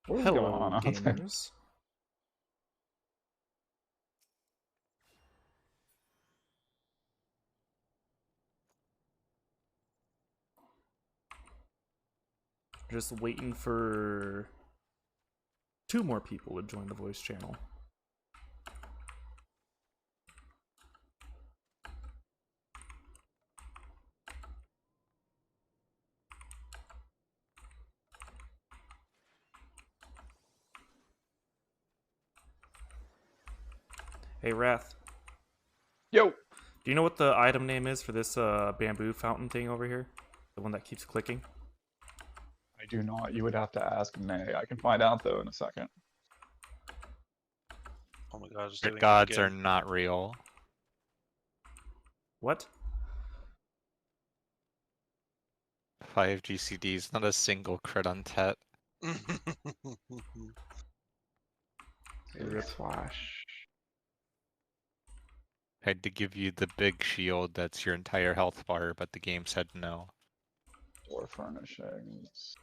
What is Hello, going on out there? gamers. Just waiting for 2 more people to join the voice channel. Hey, Wrath. Yo! Do you know what the item name is for this bamboo fountain thing over here? The one that keeps clicking? I do not. You would have to ask May. I can find out though in a second. Oh my god, just Your doing gods it are again. not real. What? 5 GCDs, not a single crit on Tet. Rip. Slash. I had to give you the big shield that's your entire health bar, but the game said no. Door furnishings.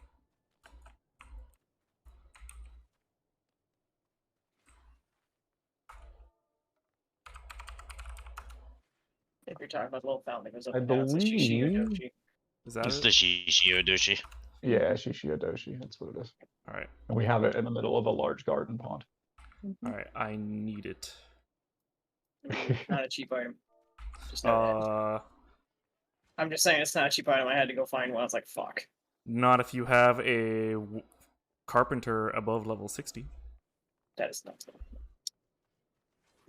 If you're talking about the little fountain that goes up I and down, it's a Shishio believe- Doshi. Is that It's it? the Shishio-doshi. Yeah, Shishiyodoshi. That's what it is. Alright, And we have it in the middle of a large garden pond. alright, I need it. Not a cheap item. Just know that. I'm just saying it's not a cheap item. I had to go find one. I was like, fuck. Not if you have a carpenter above level 60. That is nuts.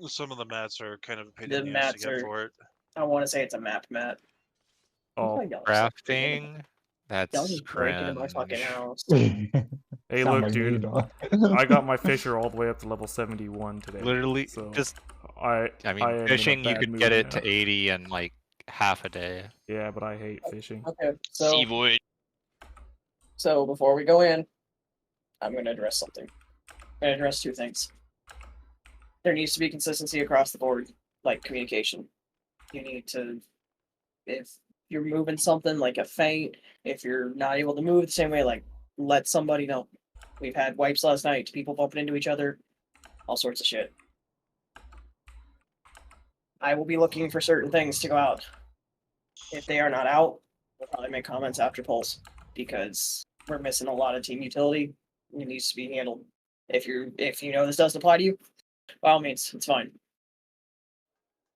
Some of the mats are kind of a pain The in the ass to mats get are- for it. I want to say it's a map mat. Oh, Crafting? Y'all That's just break into my cringe. fucking house. hey, Sound look, like dude. me, dog. I got my fisher all the way up to level 71 today. Literally, So just, I I mean, am in a fishing, you bad could mood get it now. to 80 in like half a day. Yeah, but I hate fishing. Okay, so Sea void. before we go in, I'm going to address something. I'm going to address 2 things. There needs to be consistency across the board, like communication. You need to, if you're moving something like a feint, if you're not able to move the same way, like let somebody know. We've had wipes last night, people bumping into each other, all sorts of shit. I will be looking for certain things to go out. If they are not out, we'll probably make comments after polls because we're missing a lot of team utility. It needs to be handled. If you know this doesn't apply to you, by all means, it's fine.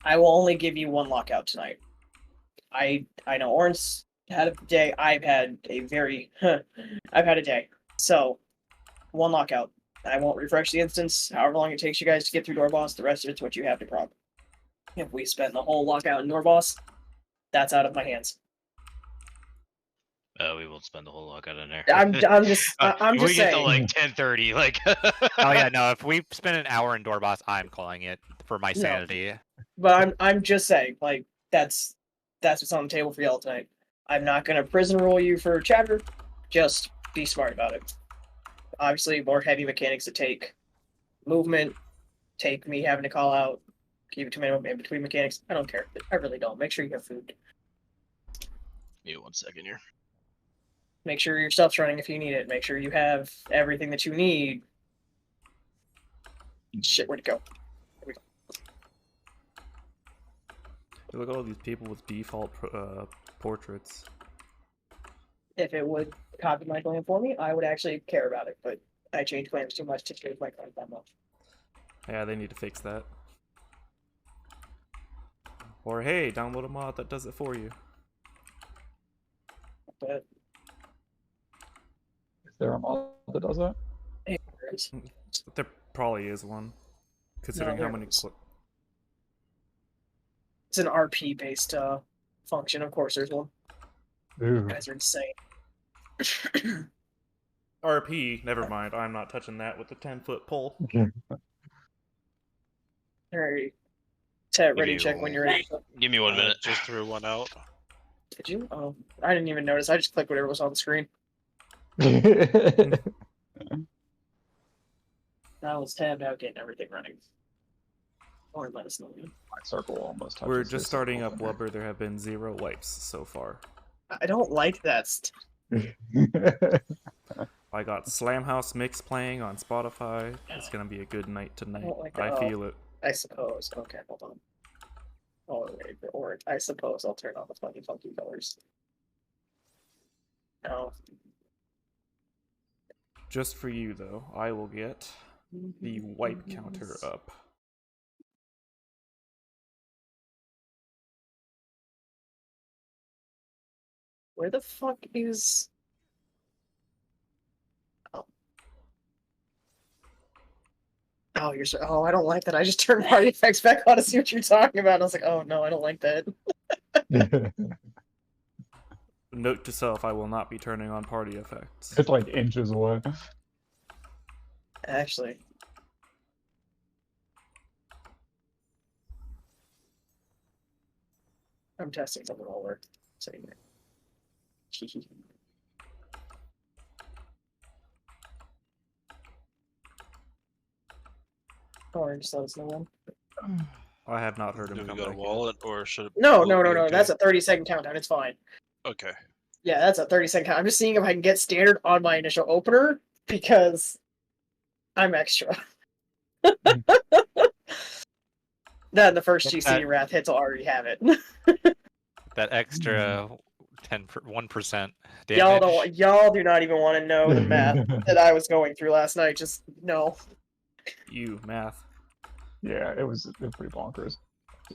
I will only give you 1 lockout tonight. I know Orange had a day. I've had a day. So 1 lockout. I won't refresh the instance. However long it takes you guys to get through door boss, the rest of it's what you have to prompt. If we spend the whole lockout in door boss, that's out of my hands. We won't spend the whole lockout in there. I'm just If we get to saying. like 10:30, like. Oh yeah, no, if we spend an hour in door boss, I'm calling it for my No. sanity. But I'm just saying, like, that's what's on the table for y'all tonight. I'm not gonna prison rule you for chapter. Just be smart about it. Obviously, more heavy mechanics that take movement, take me having to call out, keep it to minimum in between mechanics. I don't care. I really don't. Make sure you have food. Give me 1 second here. Make sure your stuff's running if you need it. Make sure you have everything that you need. Shit, where'd it go? Look at all these people with default portraits. If it would copy my claim for me, I would actually care about it. But I change claims too much to change my claim that much. Yeah, they need to fix that. Or hey, download a mod that does it for you. But Is there a mod that does that? anyways, There probably is one, considering how there many. is. It's an RP based function. Of course, there's one. Ooh. You guys are insane. RP, never mind. I'm not touching that with a 10-foot pole. Alright. Ted, ready you- to check when you're ready. Give me 1 minute. Just threw one out. Did you? Oh, I didn't even notice. I just clicked whatever was on the screen. I was tabbed out getting everything running. Or let us know. My circle almost touches We're his just starting circle up in Blubber. There have been 0 wipes so far. I don't like that. there. I got got Slam House Mix playing on Spotify. It's gonna be a good night tonight. Oh, like, I feel it. I suppose. Okay, hold on. Oh, wait, or I suppose I'll turn on the funky colors. No. Just for you, though, I will get the wipe counter up. Where the fuck is... Oh, you're so... Oh, I don't like that. I just turned party effects back on to see what you're talking about. And I was like, oh no, I don't like that. Note to self, I will not be turning on party effects. It's like inches away. Actually. I'm testing something while we're sitting there. Orange, so it's no one. I have not heard him Do we come got a back yet. wallet or should it? No, will no, it no, be no. okay? That's a 30-second countdown. It's fine. Okay. Yeah, that's a 30-second count. I'm just seeing if I can get standard on my initial opener because I'm extra. Then the first Get GC that- Wrath hits will already have it. That extra 1% damage. y'all do not even want to know the math that I was going through last night. Just no. You, math. Yeah, it was pretty bonkers.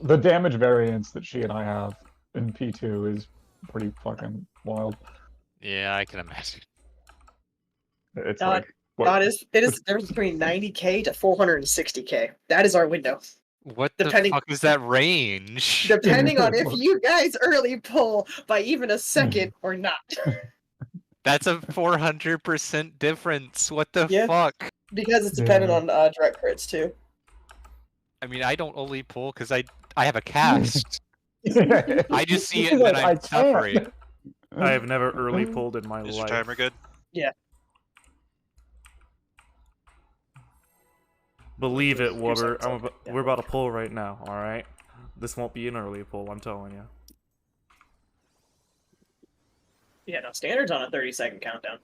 The damage variance that she and I have in P2 is pretty fucking wild. Yeah, I can imagine. It's God, like what, God, it is the difference between 90k to 460k. That is our window. What Depending- the fuck is that range? Depending on if you guys early pull by even a second or not. That's a 400% difference. What the Yeah. fuck? Because it's dependent on direct crits too. I mean, I don't only pull because I have a cast. I just see it and then I'm suffering. I have never early pulled in my Is your life. timer good? Believe it, Your Wubber. site's okay. Yeah. We're about to pull right now, alright? This won't be an early pull, I'm telling you. Yeah, no, standard's on a 30-second countdown.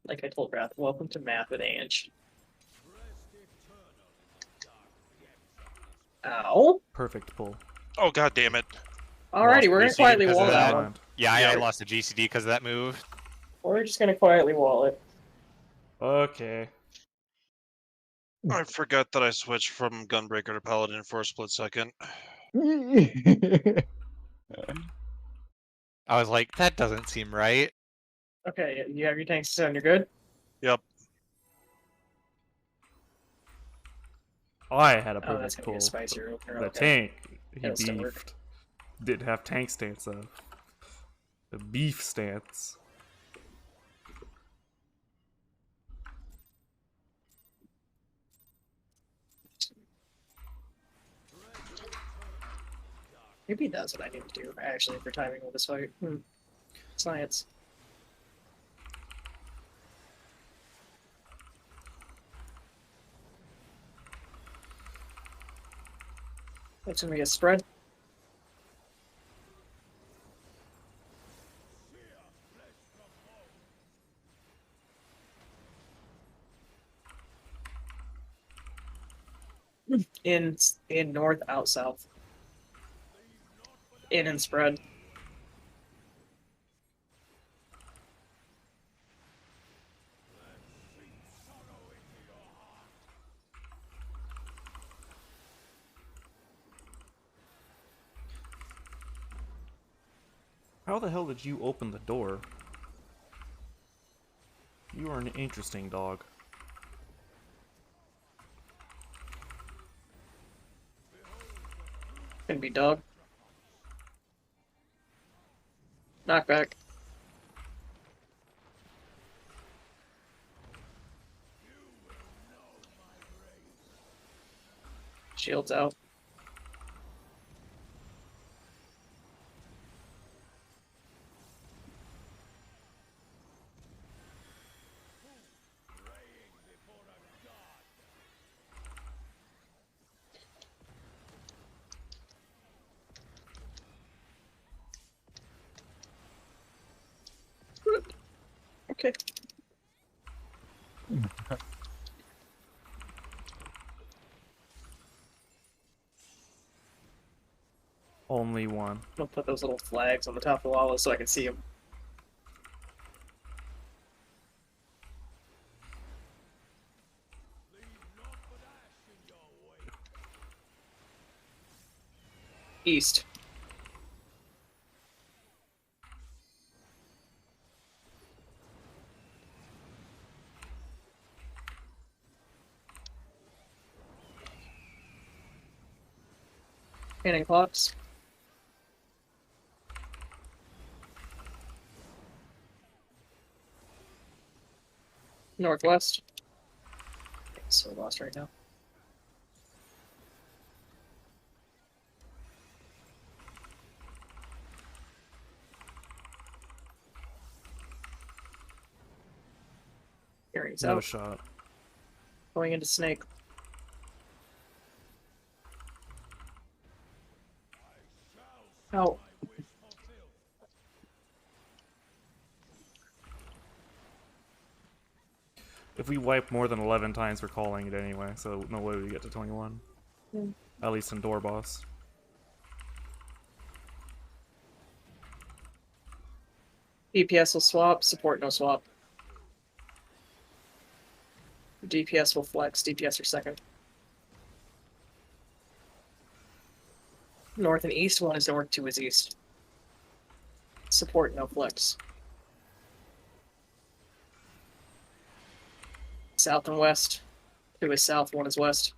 Like I told Wrath, welcome to math with Ange. Ow. Perfect pull. Oh god damn it! Alrighty, we're gonna GC quietly because of wall that that. one. Yeah, Yeah. I lost a GCD because of that move. We're just gonna quietly wall it. Okay. I forgot that I switched from Gunbreaker to Paladin for a split second. I was like, that doesn't seem right. Okay, you have your tanks set and you're good? Yep. I had a Oh, that's perfect gonna be a pull. spicier opener. The Okay. tank, he It'll still work. beefed. Didn't have tank stance though. The beef stance. Maybe that's what I need to do, actually, for timing with this fight. Science. That's gonna be a spread. In north, out south. In and spread. How the hell did you open the door? You are an interesting dog. Gonna be dog. Knockback. Shields out. Okay. Only one. I'll put those little flags on the top of the lava so I can see them. East. Cannon clocks. Northwest. So lost right now. Hearings No out. shot. Going into Snake. Out. If we wipe more than 11 times, we're calling it anyway, so no way we get to 21. Hmm. At least in door boss. DPS will swap, support no swap. DPS will flex, DPS are second. North and east, one is north, two is east. Support no flex. South and west, two is south, one is west.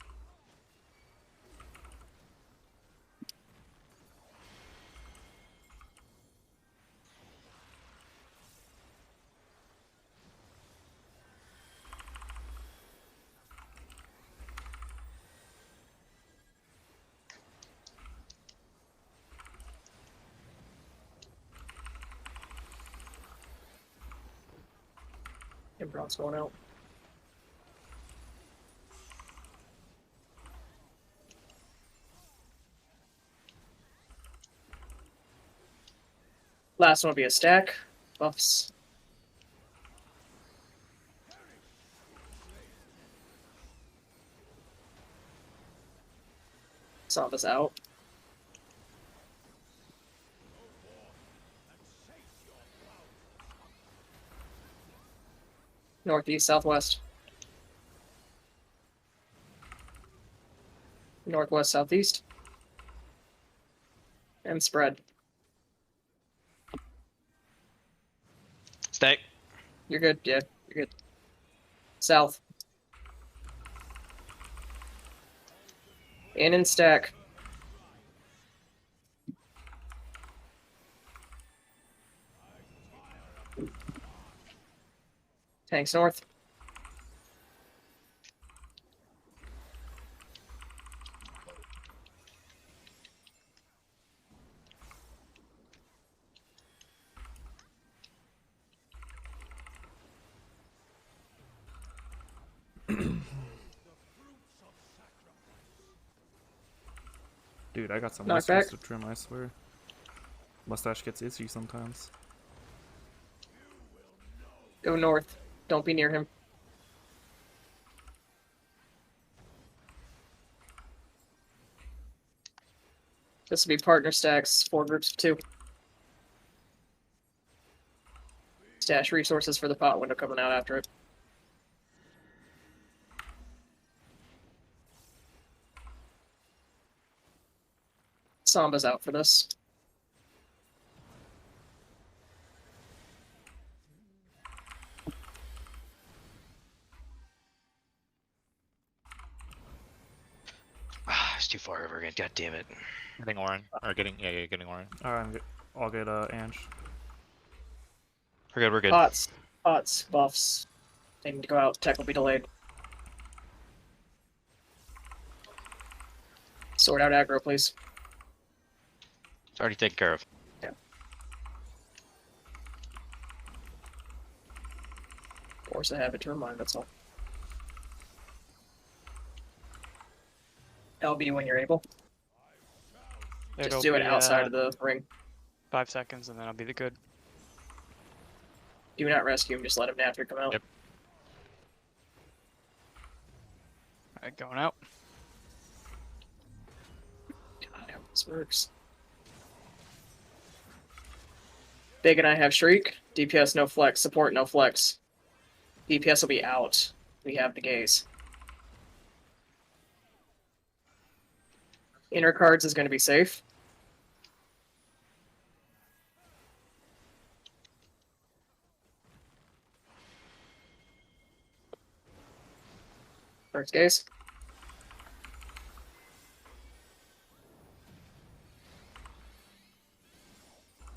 And Brown's going out. Last one will be a stack. Buffs. Samba's out. Northeast, southwest. Northwest, southeast. And spread. Stack. You're good, yeah, you're good. South. In and stack. Tanks north. Dude, I got some Knock whiskers back. to trim, I swear. Mustache gets itchy sometimes. Go north. Don't be near him. This will be partner stacks, 4 groups of 2. Stash resources for the pot window coming out after it. Samba's out for this. Ah, it's too far over again. God damn it. Getting orange. Or getting, yeah, getting orange. Alright, I'll get Ange. We're good, we're good. Pots, buffs. They need to go out. Tech will be delayed. Sort out aggro, please. It's already taken care of. Force a habit to remind, that's all. LB when you're able. It'll Just do it be, outside of the ring. 5 seconds and then I'll be the good. Do not rescue him. Just let him naturally come out. Yep. Alright, going out. God, how this works. Big and I have Shriek. DPS no flex. Support no flex. DPS will be out. We have the gaze. Inner cards is going to be safe. First gaze.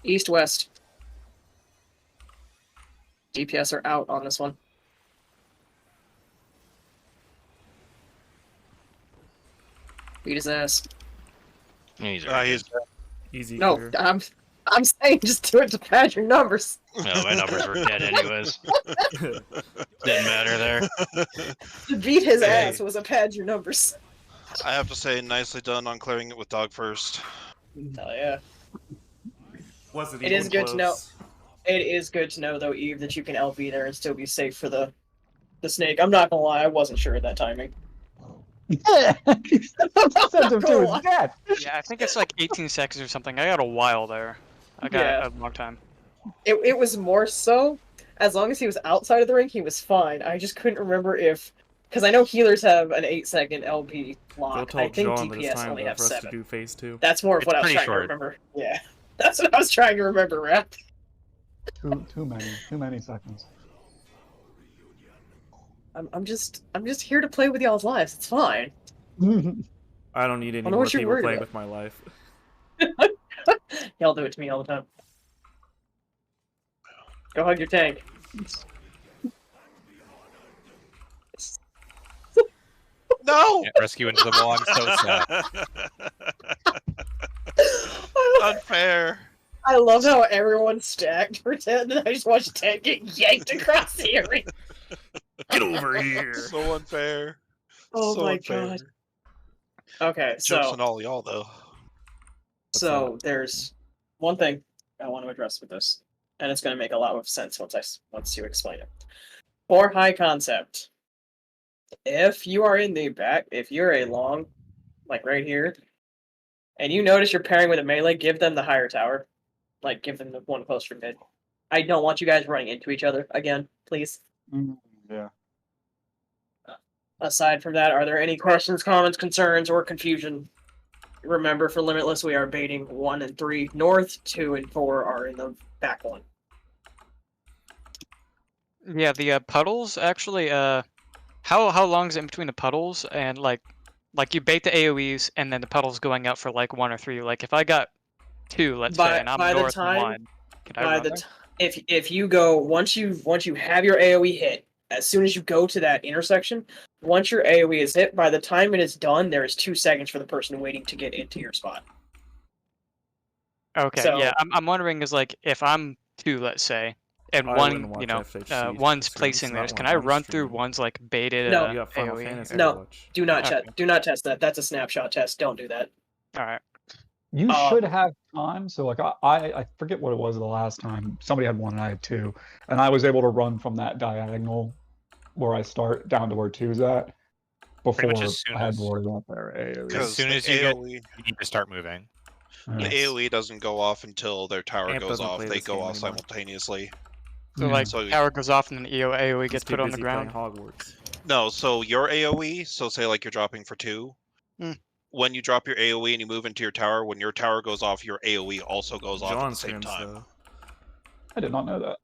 East west. DPS are out on this one. Beat his ass. He's He's Easy. No, clear. I'm saying just do it to pad your numbers. No, my numbers were dead anyways. Didn't matter there. To beat his Hey. ass was a pad your numbers. I have to say, nicely done on clearing it with dog first. Hell yeah. Was it It is even good to know. close? It is good to know though, Eve, that you can LB there and still be safe for the snake. I'm not gonna lie, I wasn't sure of that timing. Sent him to his death. Yeah, I think it's like 18 seconds or something. I got a while there. I got Yeah. a long time. It was more so, as long as he was outside of the ring, he was fine. I just couldn't remember if, because I know healers have an 8-second LB Go lock. tell I think John that it's DPS time only for have us to 7. do phase 2. That's more of what I was pretty trying short. to remember. Yeah, that's what I was trying to remember, Rap. Too many seconds. I'm just here to play with y'all's lives. It's fine. I don't need any know more what you're people worried playing about. with my life. Y'all do it to me all the time. Go hug your tank. No! Can't rescue into the wall. I'm so sad. Unfair. I love how everyone stacked for 10 and I just watched 10 get yanked across the area. Get over here. So unfair. Oh so my unfair. god. Okay, Jokes so on all y'all though. there's one thing I want to address with this, and it's going to make a lot of sense once you explain it. For high concept, if you are in the back, if you're a long, like right here, and you notice you're pairing with a melee, give them the higher tower. Like, give them the one closer to mid. I don't want you guys running into each other again, please. Yeah. Aside from that, are there any questions, comments, concerns, or confusion? Remember, for Limitless, we are baiting 1 and 3 north, 2 and 4 are in the back one. Yeah, the puddles actually. How long is it in between the puddles and like you bait the AOE's and then the puddles going out for like 1 or 3? Like if I got 2, let's say, and I'm by the north time- 1, can I By run the there? if you go once you have your AOE hit, as soon as you go to that intersection, once your AOE is hit, by the time it is done, there is 2 seconds for the person waiting to get into your spot. Okay, so- yeah, I'm wondering is like if I'm 2, let's say, and I one, wouldn't watch FHC one's since placing it's theirs. not Can one I on run through stream. one's like baited No. You got Final AOE? Fantasy No. to watch. Do not Okay. do not test that. That's a snapshot test. Don't do that. All right. You should have time. So like I forget what it was the last time. Somebody had 1 and I had 2, and I was able to run from that diagonal where I start down to where 2's at before much as soon I had as- to worry about their AOE. Because soon the as you get- AOE, You need to start moving. the Yeah. AOE doesn't go off until their tower Amp goes doesn't off. play They this go game off anymore. simultaneously. So Yeah. like So- power goes off and then AOE He's gets too put on the busy ground. playing Hogwarts. No, so your AOE, so say like you're dropping for 2. Hmm. When you drop your AOE and you move into your tower, when your tower goes off, your AOE also goes off at John the same scrims time. though. I did not know that.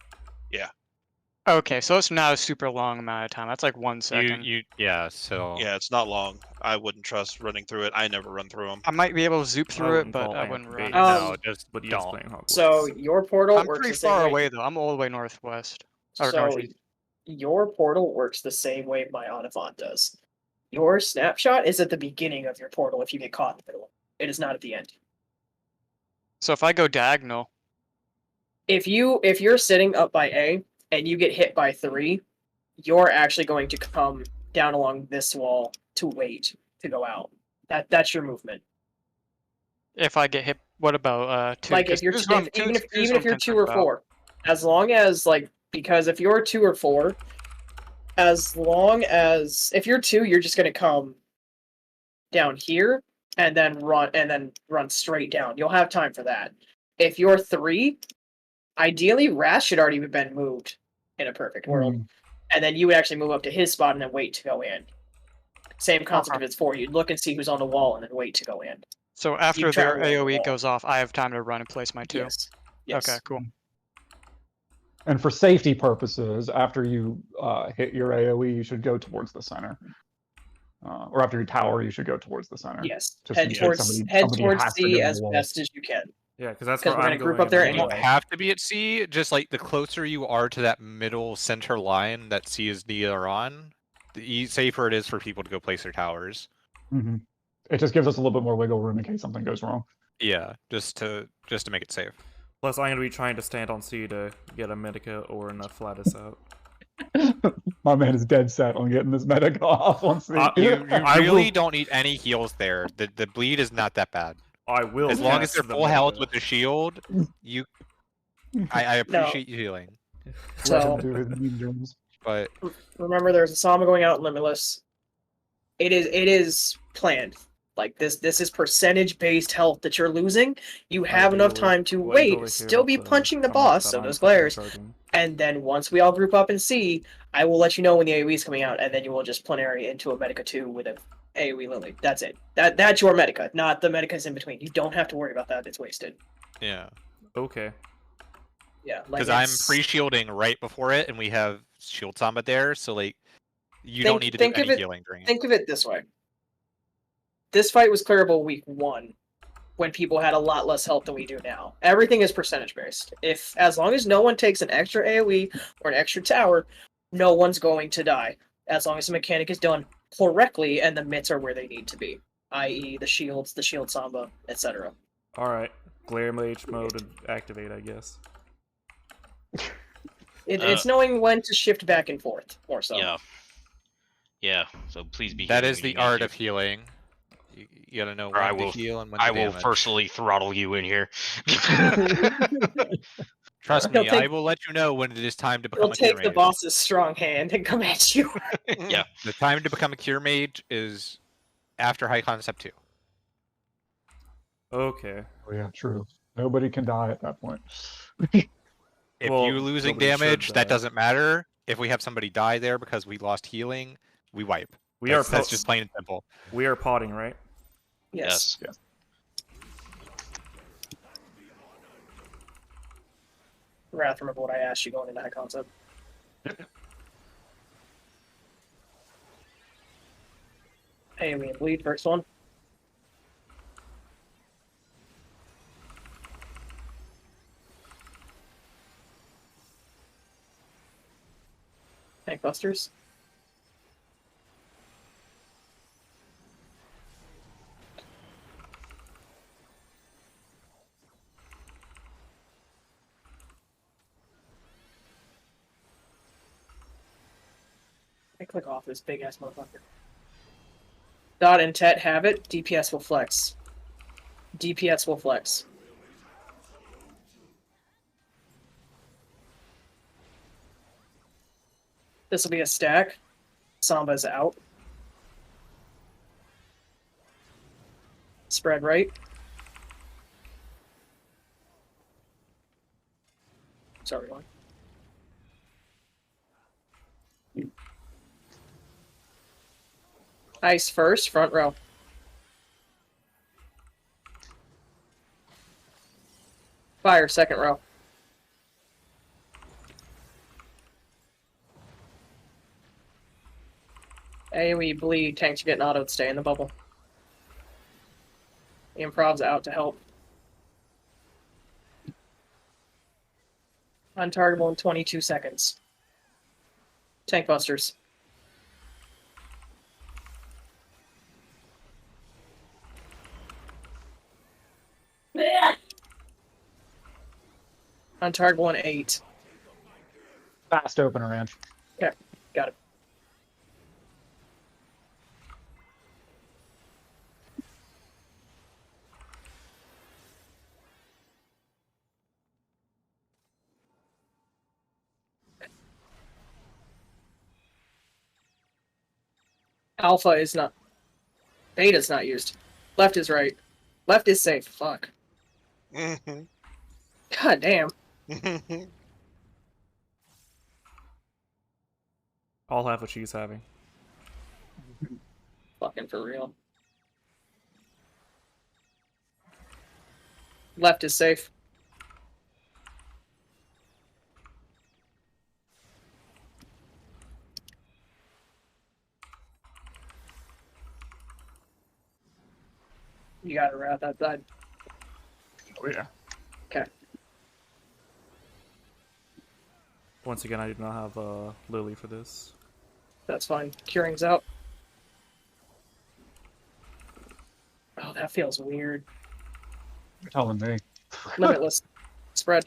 Okay, so it's not a super long amount of time. That's like 1 second. Yeah. So Yeah, it's not long. I wouldn't trust running through it. I never run through them. I might be able to zoop I through it, wouldn't but call I Amp wouldn't run. bait. no, just But he is don't. playing Hogwarts. So your portal I'm works pretty the same far way. away though. I'm all the way northwest. Or So northeast. your portal works the same way my Onavant does. Your snapshot is at the beginning of your portal if you get caught in the middle. It is not at the end. So if I go diagonal, If you're sitting up by A and you get hit by 3, you're actually going to come down along this wall to wait to go out. That's your movement. if I get hit, what about 2? Like if 'Cause you're two's what I'm- even two's if what I'm you're 2 or concerned about. 4, as long as like Because if you're 2 or 4, as long as if you're 2, you're just gonna come down here and then run straight down. You'll have time for that. If you're 3, ideally Ras should already have been moved in a perfect world. And then you would actually move up to his spot and then wait to go in. Same concept if it's 4. You'd look and see who's on the wall and then wait to go in. So after try their to roll the AoE wall. goes off, I have time to run and place my 2. Yes. Yes. Okay, cool. And for safety purposes, after you hit your AoE, you should go towards the center. Or after your tower, you should go towards the center. Yes. Just in Head case towards somebody has to C get in as the wall. best as you can. Yeah, because that's 'Cause where we're I'm gonna group going up there anyway. You don't have to be at C. Just like the closer you are to that middle center line that C is neither on, the safer it is for people to go place their towers. Mm-hmm. It just gives us a little bit more wiggle room in case something goes wrong. Yeah, just to make it safe. Plus, I'm gonna be trying to stand on C to get a Medica or an Flatus out. My man is dead set on getting this medic off on C. You I really will- don't need any heals there. The bleed is not that bad. I will. As long as cast they're the full health Medica. with the shield, you. I appreciate you healing, Let So him do his mean dreams. but remember, there's a Sama going out in Limitless. It is planned. Like this is percentage based health that you're losing. You have enough time to wait, still be punching the boss of those glares, and then once we all group up and see, I will let you know when the AoE is coming out, and then you will just plenary into a Medica 2 with a AoE Lily. That's it. That's your Medica, not the Medicas in between. You don't have to worry about that. It's wasted. yeah, Okay. Yeah, like because I'm it's- pre-shielding right before it, and we have shield Samba there, so like you Think- don't need to think do of any it- healing during it. Think of it this way. This fight was clearable week 1, when people had a lot less health than we do now. Everything is percentage based. As long as no one takes an extra AoE or an extra tower, no one's going to die. As long as the mechanic is done correctly and the mitts are where they need to be, i.e., the shields, the shield samba, etc. All right. Glare mage mode activate, I guess. It's knowing when to shift back and forth, more so. Yeah. Yeah. So please be. That healing is when the you need art to. of healing. You gotta know Or I when to will- heal and when I to will damage. personally throttle you in here. Trust He'll me, take- I will let you know when it is time to become He'll a cure take the mage. boss's strong hand and come at you. Yeah. The time to become a cure mage is after High Concept 2. Okay. Oh yeah, true. Nobody can die at that point. If Well, you're losing nobody should damage, that die. doesn't matter. If we have somebody die there because we lost healing, we wipe. That's just plain and simple. We are potting, right? Yes. Yes. Wrath, remember what I asked you going into that concept. Hey, we bleed first one. Tank busters. I click off this big ass motherfucker. Dot and Tet have it. DPS will flex. DPS will flex. This will be a stack. Samba's out. Spread right. Sorry, one. Ice first, front row. Fire, second row. AoE bleed, tanks are getting autoed, stay in the bubble. Improv's out to help. Untargetable in 22 seconds. Tank busters. Untargetable in 8. Fast opener, Ranch. Okay, got it. Alpha is not. Beta's not used. Left is right. Left is safe. Fuck. Mhm. God damn. I'll have what she's having. Fucking for real. Left is safe. You got it right that side. Oh yeah. Okay. Once again, I do not have Lily for this. That's fine. Curing's out. Oh, that feels weird. You're telling me. Limitless. Spread.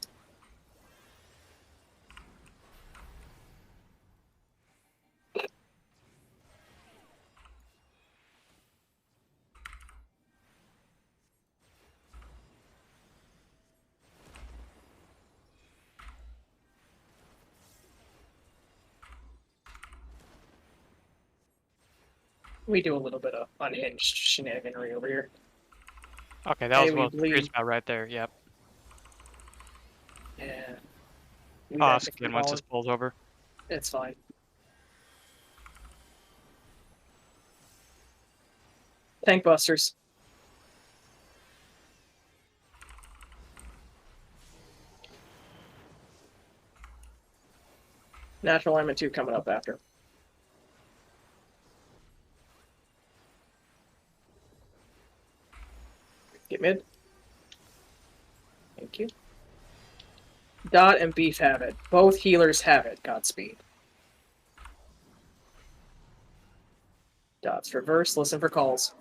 We do a little bit of unhinged shenaniganry over here. Okay, that Hey, was we what I was curious bleed. about right there. Yep. Yeah. Oh, that's good once this pulls over. It's fine. Tank busters. Natural alignment 2 coming up after. Get mid. Thank you. Dot and Beef have it. Both healers have it. Godspeed. Dot's reverse. Listen for calls.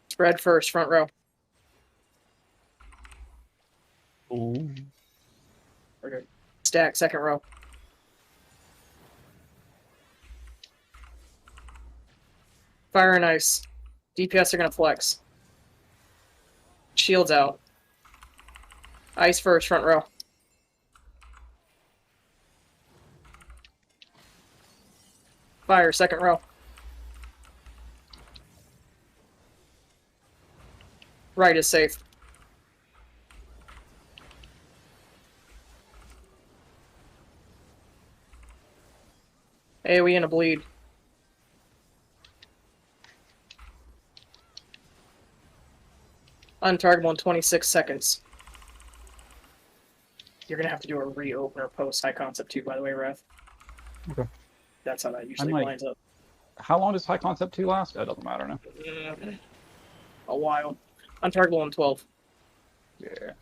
Spread first. Front row. Ooh. We're good. Stack. Second row. Fire and ice. DPS are going to flex. Shields out. Ice first, front row. Fire, second row. Right is safe. AoE and a bleed. Untargetable in 26 seconds. You're gonna have to do a reopener post high concept 2, by the way, Rev. Okay. That's how that usually might- lines up. How long does high concept 2 last? That doesn't matter now. A while. Untargetable in 12. Yeah.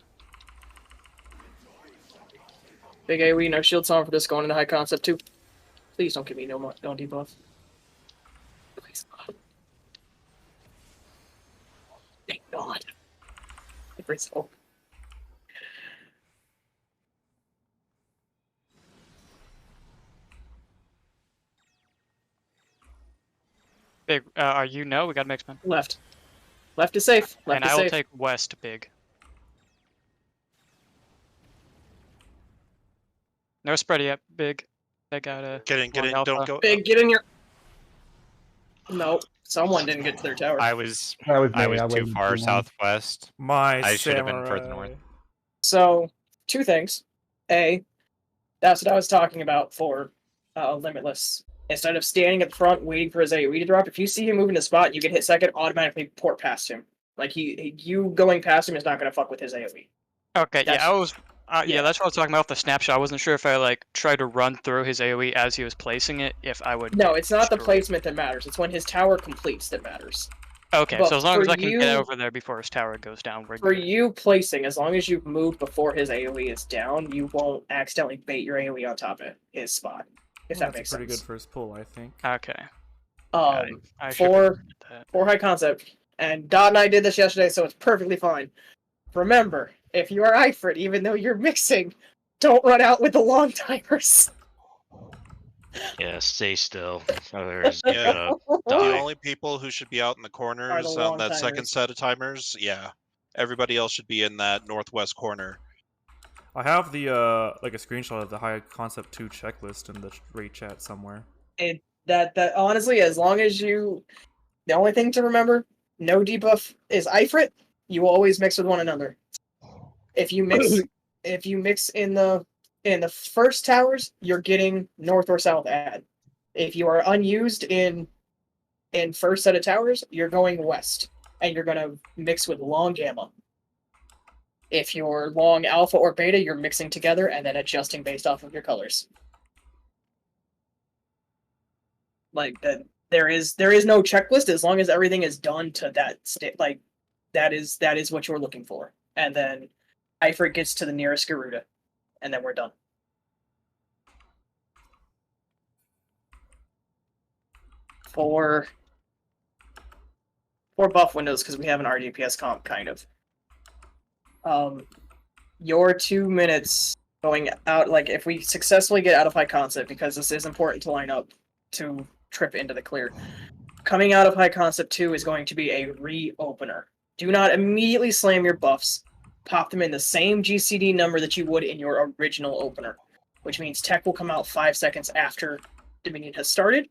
Big AoE, no shield on for this going into high concept 2. Please don't give me no debuff. Please God. Thank God. Every soul. Big, are you no? We got mixed man. Left. Left is safe. Left And is I will safe. take west, big. No spread yet, big. They got a. Get in, Alpha. don't go. Big, get in your. No, someone didn't get to their tower. I was That was me. I was too waited far long. southwest. My I should have been further samurai. north. So, two things. A, that's what I was talking about for Limitless. Instead of standing at the front waiting for his AoE to drop, if you see him moving to spot, you get hit second, automatically port past him. Like you going past him is not going to fuck with his AoE. Okay, That's- yeah, I was. yeah. Yeah, that's what I was talking about with the snapshot. I wasn't sure if I like tried to run through his AoE as he was placing it. If I would. No, it's not the destroy it. placement that matters. It's when his tower completes that matters. Okay, But so as long for as I can you- get over there before his tower goes down, we're For good. you placing, as long as you've moved before his AoE is down, you won't accidentally bait your AoE on top of his spot. If that That's makes a pretty sense. good first pull, I think. Okay. I should for- remember that. for high concept. And Dot and I did this yesterday, so it's perfectly fine. Remember, if you are Ifrit, even though you're mixing, don't run out with the long timers. Yeah, stay still. Otherwise, you're Yeah. gonna The die. only people who should be out in the corners on long that second timers. set of timers, yeah. Everybody else should be in that northwest corner. I have the like a screenshot of the High Concept 2 checklist in the raid chat somewhere. That honestly, as long as you, the only thing to remember, no debuff is Ifrit. You always mix with one another. If you mix in the first towers, you're getting north or south add. If you are unused in first set of towers, you're going west, and you're gonna mix with long gamma. If you're long alpha or beta, you're mixing together and then adjusting based off of your colors. Like that, there is no checklist as long as everything is done to that state. Like that is what you're looking for, and then Ifrit gets to the nearest Garuda, and then we're done. For buff windows, because we have an RDPS comp, kind of. Your 2 minutes going out, like if we successfully get out of High Concept, because this is important to line up to trip into the clear. Coming out of High Concept 2 is going to be a reopener. Do not immediately slam your buffs. Pop them in the same GCD number that you would in your original opener, which means tech will come out 5 seconds after Dominion has started,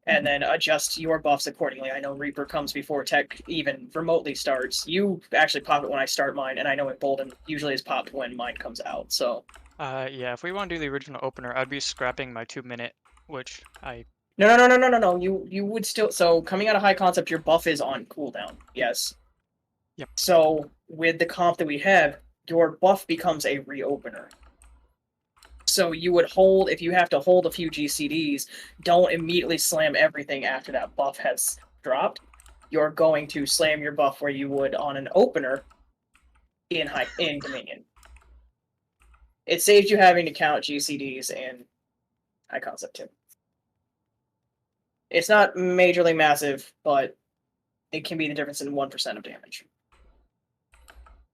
and then adjust your buffs accordingly. I know Reaper comes before tech even remotely starts. You actually pop it when I start mine, and I know Embolden usually is popped when mine comes out, so... Yeah, if we want to do the original opener, I'd be scrapping my 2 minute, which I... No. You would still... So, coming out of High Concept, your buff is on cooldown, yes. Yep. So, with the comp that we have, your buff becomes a reopener. So you would hold, if you have to hold a few GCDs, don't immediately slam everything after that buff has dropped. You're going to slam your buff where you would on an opener in Dominion. It saves you having to count GCDs in High Concept 2. It's not majorly massive, but it can be the difference in 1% of damage.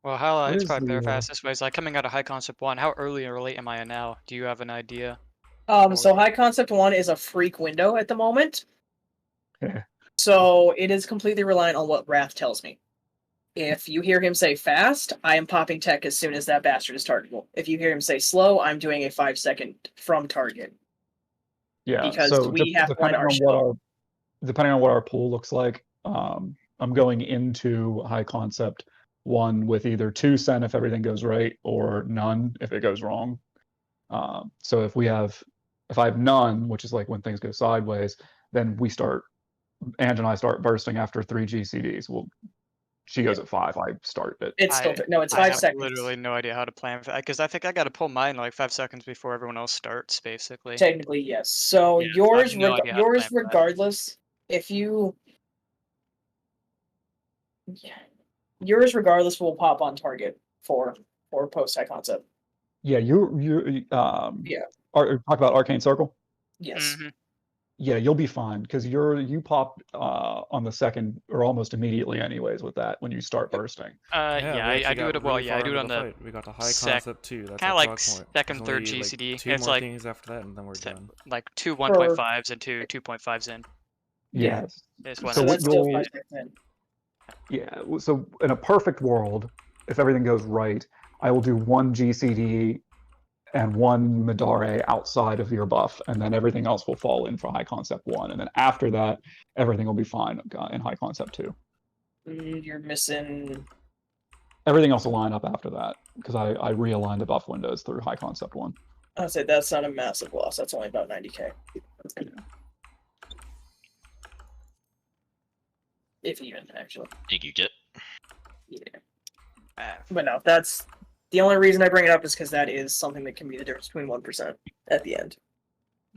Well, how What it's is probably better the, fast this way. It's like coming out of High Concept 1. How early or late am I now? Do you have an idea? So High Concept 1 is a freak window at the moment. Yeah. So it is completely reliant on what Wrath tells me. If you hear him say fast, I am popping tech as soon as that bastard is targetable. If you hear him say slow, I'm doing a 5-second from target. Yeah, Because so we have to run depending our on what our pool looks like, I'm going into High Concept 1 with either 2 sen if everything goes right, or none if it goes wrong. So if I have none, which is like when things go sideways, then Ange and I start bursting after 3 GCDs. Well, she goes at 5, I start at... It's still it's I 5 have seconds. literally no idea how to plan for that because I think I got to pull mine like 5 seconds before everyone else starts, basically. Technically, yes. So Yeah, so I have no idea how to yours plan for that. regardless, yours regardless will pop on target for post High Concept. Yeah, talk about Arcane Circle? Yes. Mhm. Yeah, you'll be fine because you pop on the second or almost immediately anyways with that when you start bursting. Yeah, we I actually do got it. Well, really yeah, I far do it into on the the fight. We got to High sec- Concept 2. That's kinda our like talk point. second, There's third only, like, GCD. 2 It's more like- things after that, and then we're done. like 2 1.5s and 2 2.5s in. Yeah. Yes. Is when So I that's would still do 5 it. seconds in. Yeah, so in a perfect world, if everything goes right, I will do 1 GCD and 1 Midare outside of your buff, and then everything else will fall in for High Concept 1. And then after that, everything will be fine in High Concept 2. You're missing. Everything else will line up after that, because I realigned the buff windows through High Concept 1. I'd say that's not a massive loss. That's only about 90k. If even, actually. Thank you, Kit. Yeah. But no, that's the only reason I bring it up is because that is something that can be the difference between 1% at the end.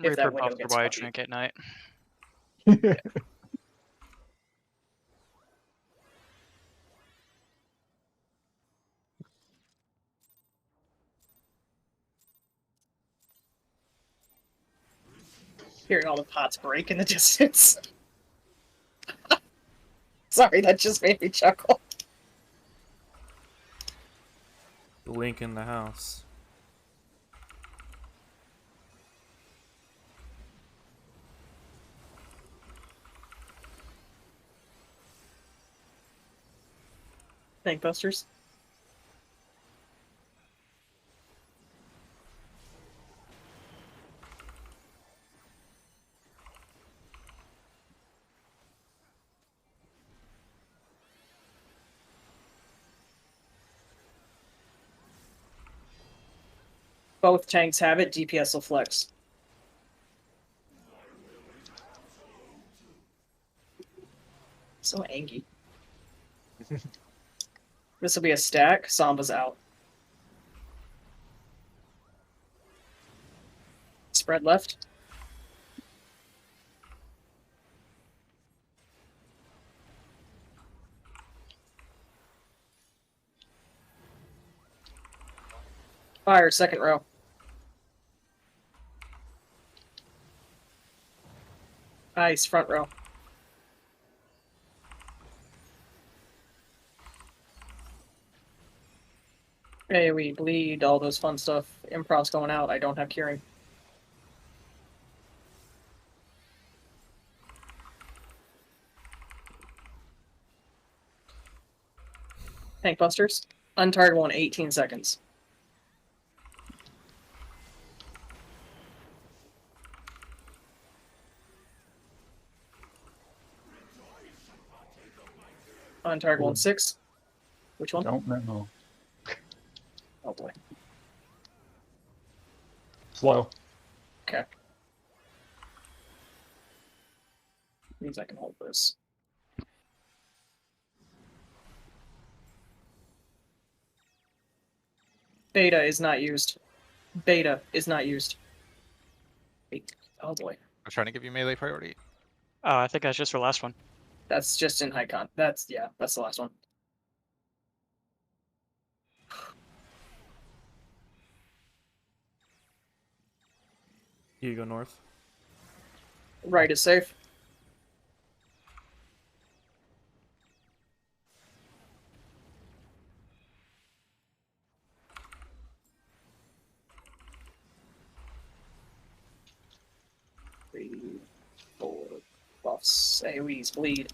If that Reaper window buffs are gets why I funky. drink at night. Hearing all the pots break in the distance. Sorry, that just made me chuckle. Blink in the house. Tankbusters. both tanks have it, DPS will flex. So angry. This will be a stack. Samba's out. Spread left. Fire, second row. Ice, front row. Hey, we bleed, all those fun stuff. Improv's going out. I don't have curing. Tank busters. Untargetable in 18 seconds. Untargetable in 6. Which one? Don't know. Oh boy. Slow. Okay. Means I can hold this. Beta is not used. Beta is not used. Wait. Oh boy. I'm trying to give you melee priority. Oh, I think that's just for last one. That's just in high con. That's the last one. You go north. Right is safe. Three, 4 buffs. AoEs bleed.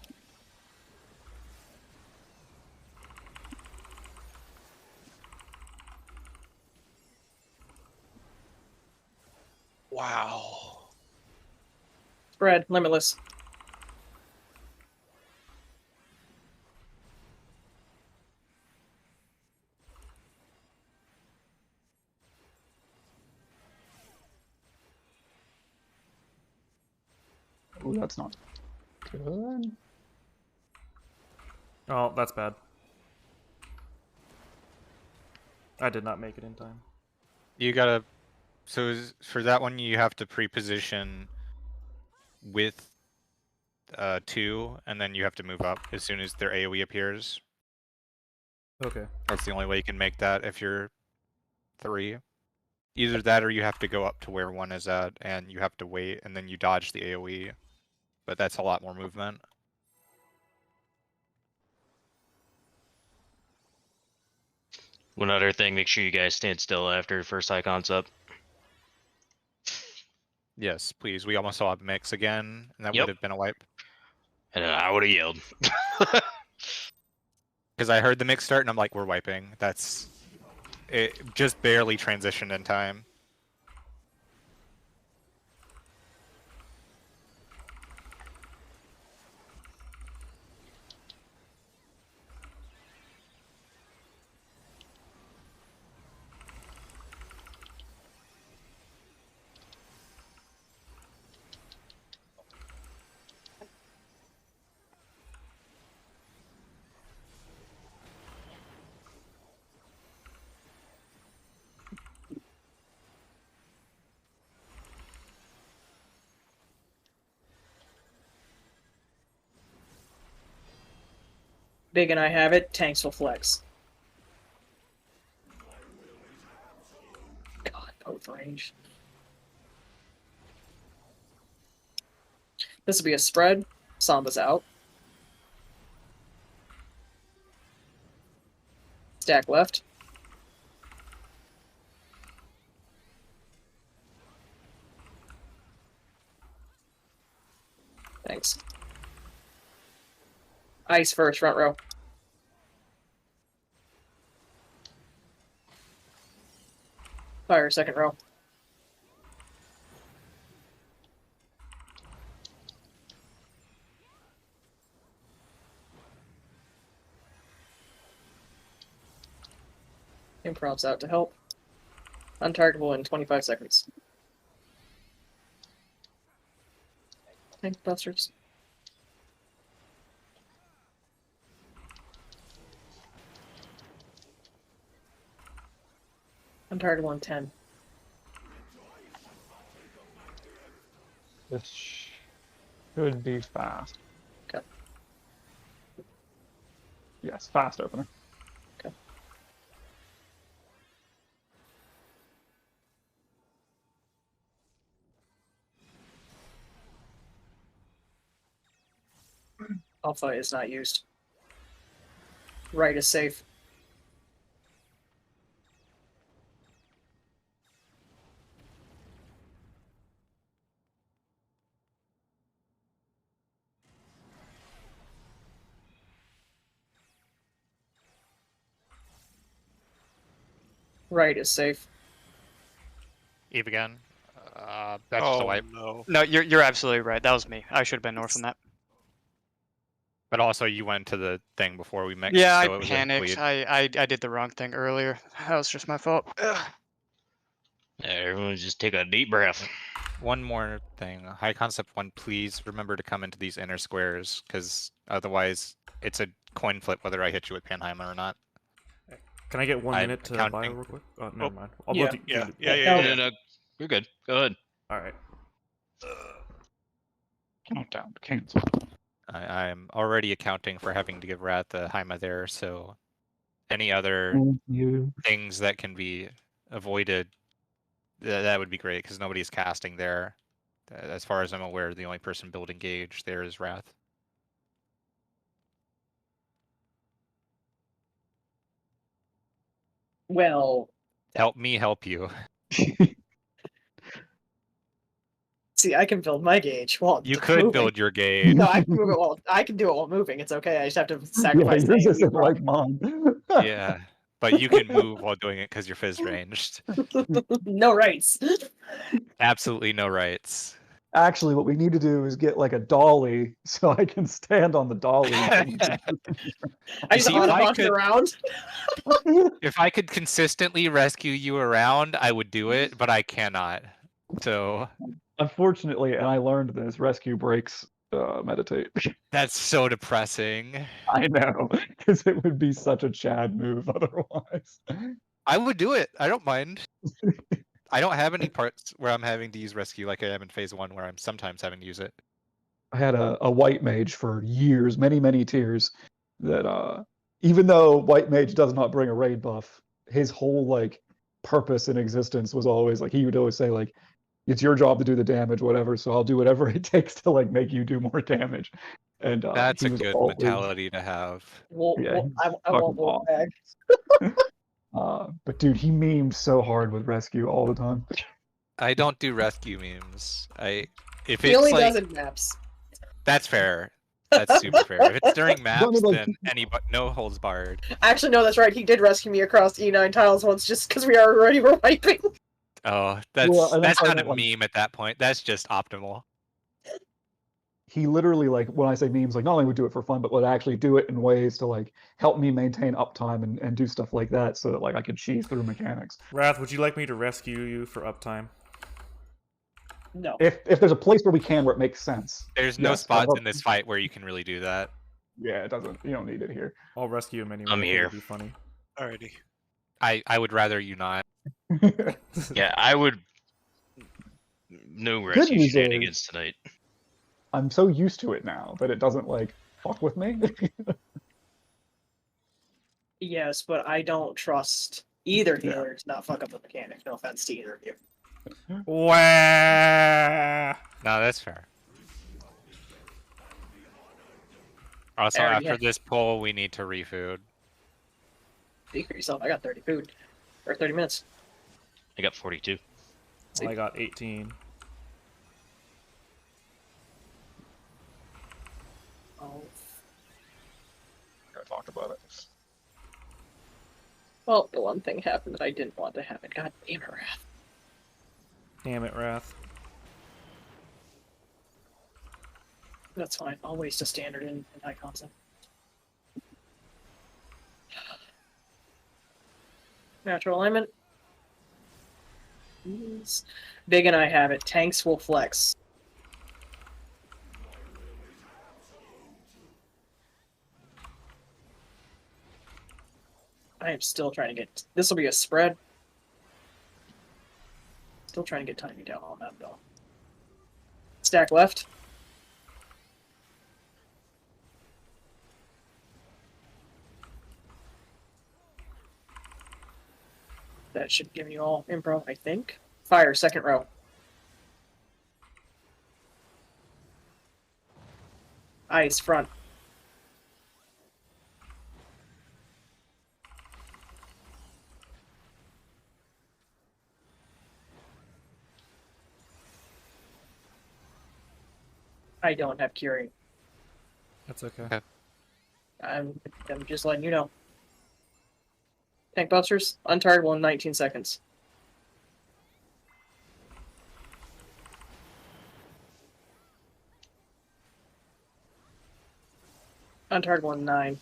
Wow. Spread, limitless. Oh, that's not good. Oh, that's bad. I did not make it in time. You gotta. So for that one, you have to pre-position with 2, and then you have to move up as soon as their AoE appears. Okay. That's the only way you can make that if you're 3. Either that or you have to go up to where 1 is at, and you have to wait, and then you dodge the AoE. But that's a lot more movement. One other thing, make sure you guys stand still after first icon's up. Yes, please. We almost saw a mix again, and that Yep. would have been a wipe. And then I would have yelled. Because I heard the mix start, and I'm like, we're wiping. That's... It just barely transitioned in time. Big and I have it. Tanks will flex. God, both range. This will be a spread. Samba's out. Stack left. Thanks. Ice first, front row. Fire, second row. Improv's out to help. Untargetable in 25 seconds. Thanks, busters. Untargetable in 10. This should be fast. Okay. Yes, fast opener. Okay. Alpha is not used. Right is safe. Right is safe. Eve again. That's just a Oh wipe. no. No, you're absolutely right. That was me. I should have been north on that. But also, you went to the thing before we mixed. Yeah, so I it was panicked. incomplete. I did the wrong thing earlier. That was just my fault. Ugh. Everyone just take a deep breath. One more thing. High concept one, please remember to come into these inner squares, because otherwise it's a coin flip whether I hit you with Panheimer or not. Can I get 1 I'm minute to counting. bio real quick? Oh, never Oh, mind. I'll yeah, go to Yeah, to- yeah, No. yeah, yeah. No, you're good. Go ahead. All right. Countdown. Cancel. I'm already accounting for having to give Rat the Haima there, so any other Thank you. things that can be avoided, that would be great, because nobody's casting there. As far as I'm aware, the only person building gauge there is Wrath. Well, Help me help you. see, I can build my gauge while You d- could moving. build your gauge. No, I can move it while I can do it while moving. It's okay. I just have to Yeah, sacrifice. yours the AoE isn't rock. like mine. Yeah, but you can move while doing it because you're fizz ranged. No rights. Absolutely no rights. Actually, what we need to do is get like a dolly so I can stand on the dolly. I just see, if I autobot it could- around. If I could consistently rescue you around, I would do it, but I cannot. So Unfortunately, and I learned this, rescue breaks meditate. that's so depressing. I know, because it would be such a Chad move otherwise. I would do it. I don't mind. I don't have any parts where I'm having to use rescue like I am in phase 1 where I'm sometimes having to use it. I had a white mage for years, many tiers, that even though white mage does not bring a raid buff, his whole like purpose in existence was always like he would always say like, it's your job to do the damage, whatever. So I'll do whatever it takes to like make you do more damage. And That's he a was good always, mentality to have. Yeah, I won't fucking go back. but dude, he memed so hard with rescue all the time. I don't do rescue memes. If He it's only like does in maps. that's fair. That's super fair. If it's during maps, like- then no holds barred. Actually, no, that's right. He did rescue me across E9 tiles once just because we already were wiping. Oh, that's Well, and that's that's not why a I don't meme at that point. That's just optimal. He literally like when I say memes, like not only would do it for fun, but would actually do it in ways to like help me maintain uptime and do stuff like that so that like I could cheese through mechanics. Wrath, would you like me to rescue you for uptime? No. If there's a place where we can where it makes sense. There's no Yes, spots I'll- in this fight where you can really do that. Yeah, it doesn't. You don't need it here. I'll rescue him anyway. I'm I think here. It'd be funny. Alrighty. I would rather you not. Yeah, I would. No Good rescue news shenanigans tonight. I'm so used to it now that it doesn't like fuck with me. Yes, but I don't trust either healer to not fuck up the mechanic. No offense to either of you. Wah! No, that's fair. Also, I already after had- this poll, we need to refood. Speak for yourself. I got 30 food. Or 30 minutes. I got 42. I got 18. Oh. Gotta talk about it. Well, the one thing happened that I didn't want to happen. God damn it, Wrath. Damn it, Wrath. That's fine. I'll waste a standard in high concept. Natural alignment. Big and I have it. Tanks will flex. I am still trying to get... This will be a spread. Still trying to get timing down on that, though. Stack left. That should give you all improv, I think. Fire, second row. Ice, front. I don't have curing. That's okay. I'm just letting you know. Tank busters, untargetable in 19 seconds. Untargetable in 9.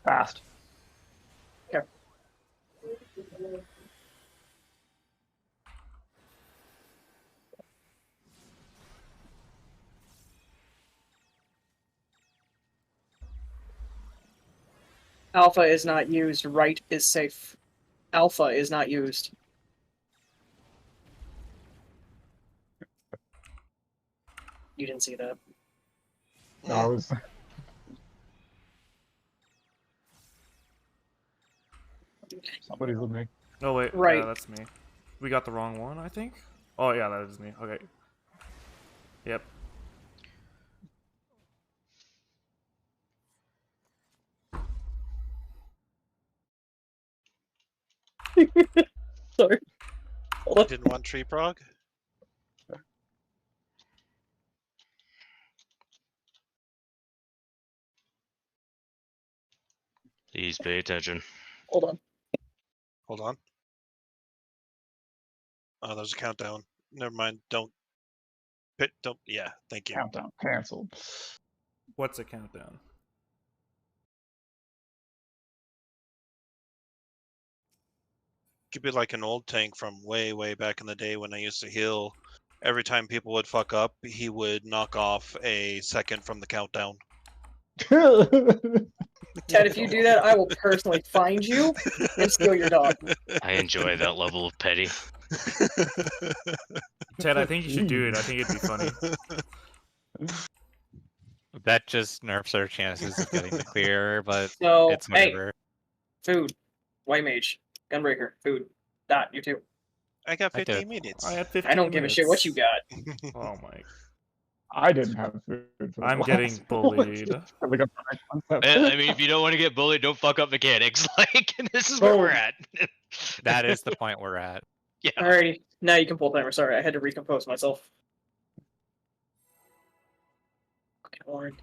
Fast. Okay. Alpha is not used. Right is safe. Alpha is not used. You didn't see that. No, I was. Somebody's with me. Oh wait, Right. yeah, that's me. We got the wrong one, I think. Oh yeah, that is me. Okay. Yep. Sorry. Hold on. Didn't want tree prog? Please pay attention. Hold on. Hold on. Oh, there's a countdown. Never mind. Don't. Don't. Yeah, thank you. Countdown canceled. What's a countdown? Could be like an old tank from way, way back in the day when I used to heal. Every time people would fuck up, he would knock off a second from the countdown. Ted, if you do that, I will personally find you and steal your dog. I enjoy that level of petty. Ted, I think you should do it. I think it'd be funny. That just nerfs our chances of getting the clear, but So, it's hey, whatever. food, white mage, gunbreaker, food. Dot, you too. I got I do. 15 minutes. I had 15 I don't give a shit what you minutes. got. Oh my. I didn't have food. For the I'm last getting one. bullied. Like a concept. I mean, if you don't want to get bullied, don't fuck up mechanics. Like, this is where we're at. That is the point we're at. Yeah. Alrighty, now you can pull timer. Sorry, I had to recompose myself. Okay, orange.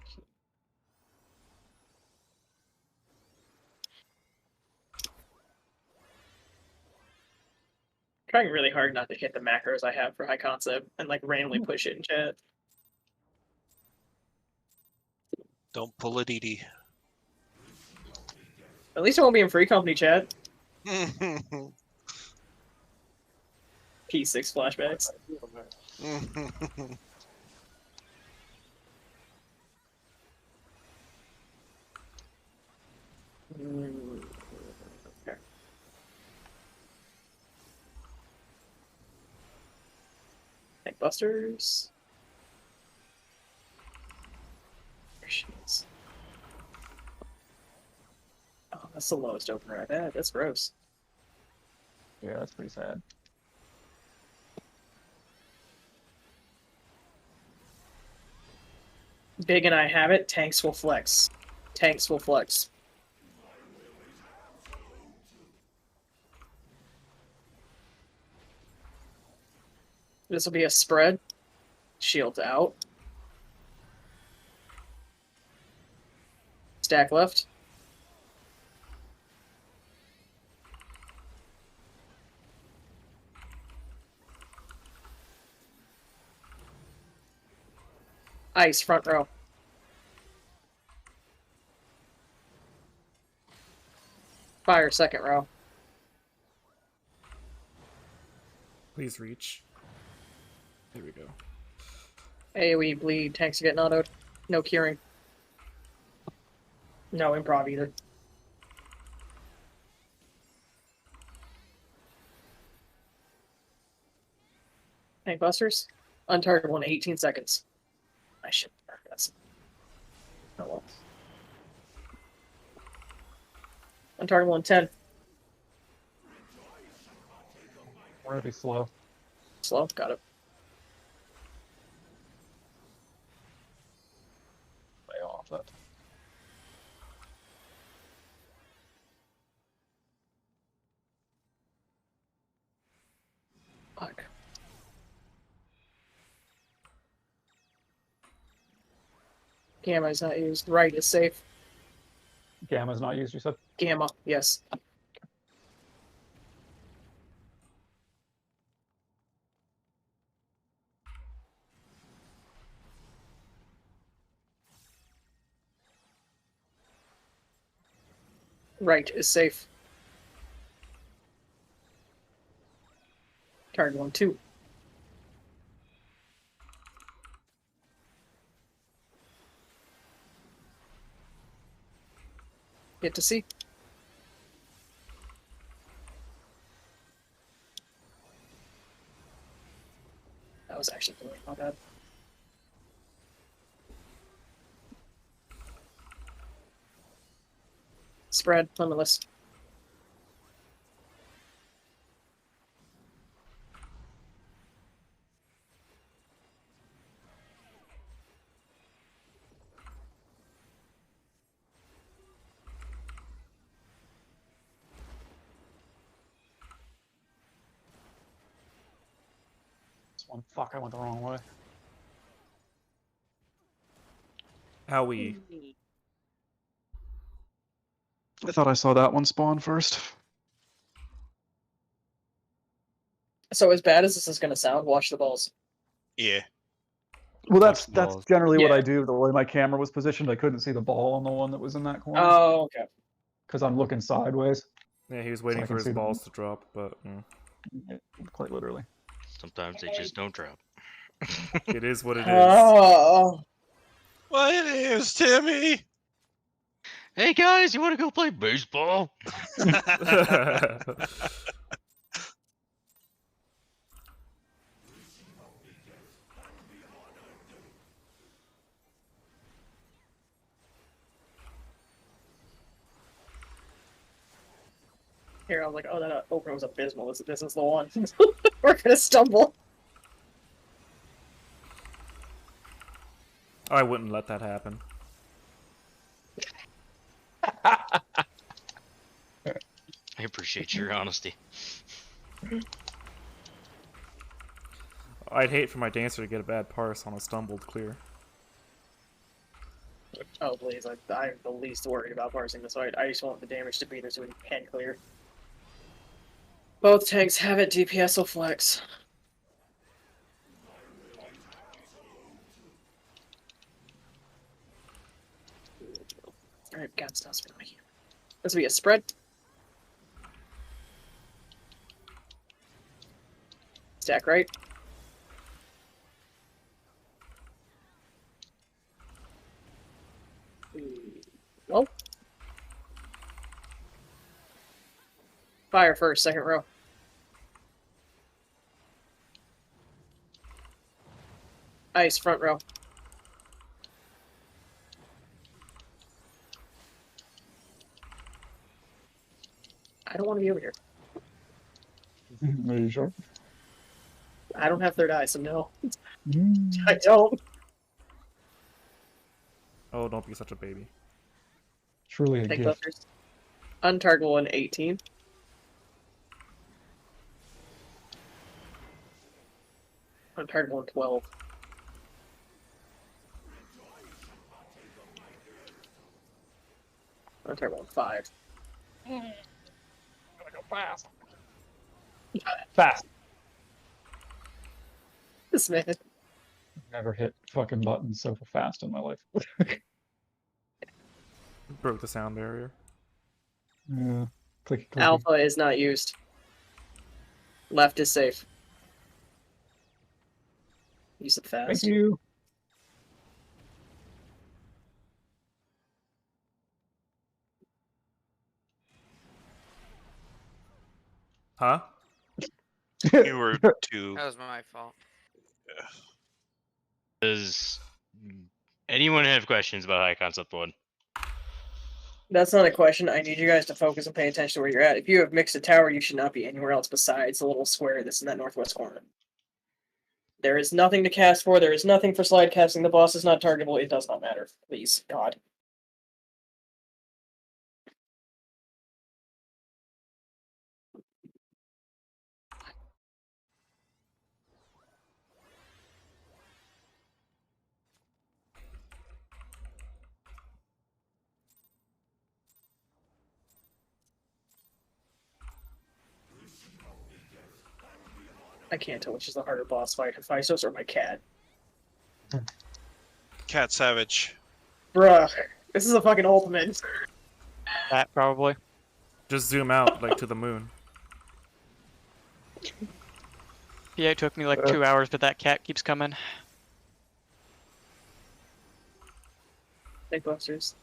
Trying really hard not to hit the macros I have for high concept and like randomly push it in chat. Don't pull a DD. At least I won't be in free company chat. P6 flashbacks. Okay. Tank busters. There she is. Oh, that's the lowest opener I've had. That's gross. Yeah, that's pretty sad. Big and I have it. Tanks will flex. Tanks will flex. This will be a spread. Shield out. Stack left. Ice, front row. Fire second row. Please reach. There we go. AoE bleed. Tanks are getting autoed. No curing. No improv either. Tank busters. Untargeted one, 18 seconds. I should mark that. Oh well. Untargeted one, 10. We're gonna be slow. Slow. Got it. Lay off that. Fuck. Gamma is not used. Right is safe. Gamma's not used, you said? Gamma, yes. Right is safe. Target 1, 2. Get to see. That was actually really not bad. Spread, limitless. This one, fuck, I went the wrong way. Owie. I thought I saw that one spawn first. So as bad as this is going to sound, watch the balls. Yeah. Well, that's balls. generally what Yeah. I do. The way my camera was positioned, I couldn't see the ball on the one that was in that corner. Oh, okay. Because I'm looking sideways. Yeah, he was waiting I for can his see them. balls to drop, but Quite literally. Sometimes they just don't drop. it is what it is. Oh. Well, it is, Timmy. Hey guys, you want to go play baseball? Here, I was like, oh, that opener was abysmal. This is the one. We're gonna stumble. I wouldn't let that happen. I appreciate your honesty. I'd hate for my dancer to get a bad parse on a stumbled clear. Oh, please. I'm the least worried about parsing this fight. I just want the damage to be there so we can clear. Both tanks have it. DPS will flex. Alright, God, stop spinning my camera. This will be a spread. Stack right. Well. Fire first, second row. Ice, front row. I don't want to be over here. Are you sure? I don't have third eye, so no. Mm. I don't. Oh, don't be such a baby. Truly a Take gift. buffers. Untarget 1, 18. Untarget 1, 12. Untarget 1, 5. Gotta go fast. Fast. This man. Never hit fucking buttons so fast in my life. Broke the sound barrier. Yeah. Clicky, clicky. Alpha is not used. Left is safe. Use it fast. Thank you. Huh? You were too. That was my fault. Does anyone have questions about High Concept 1? That's not a question. I need you guys to focus and pay attention to where you're at. If you have mixed a tower, you should not be anywhere else besides the little square that's in that northwest corner. There is nothing to cast for. There is nothing for slide casting. The boss is not targetable. It does not matter. Please, God. I can't tell which is the harder boss fight, Hephaestus or my cat. Cat Savage. Bruh, this is a fucking ultimate. That probably. Just zoom out, like, to the moon. Yeah, it took me like 2 hours, but that cat keeps coming. Take busters.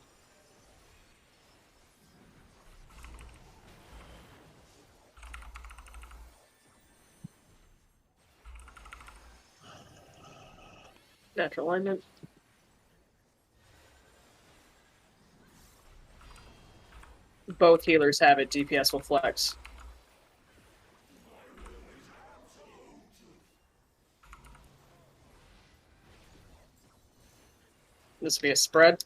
Natural alignment. Both healers have it. DPS will flex. This will be a spread.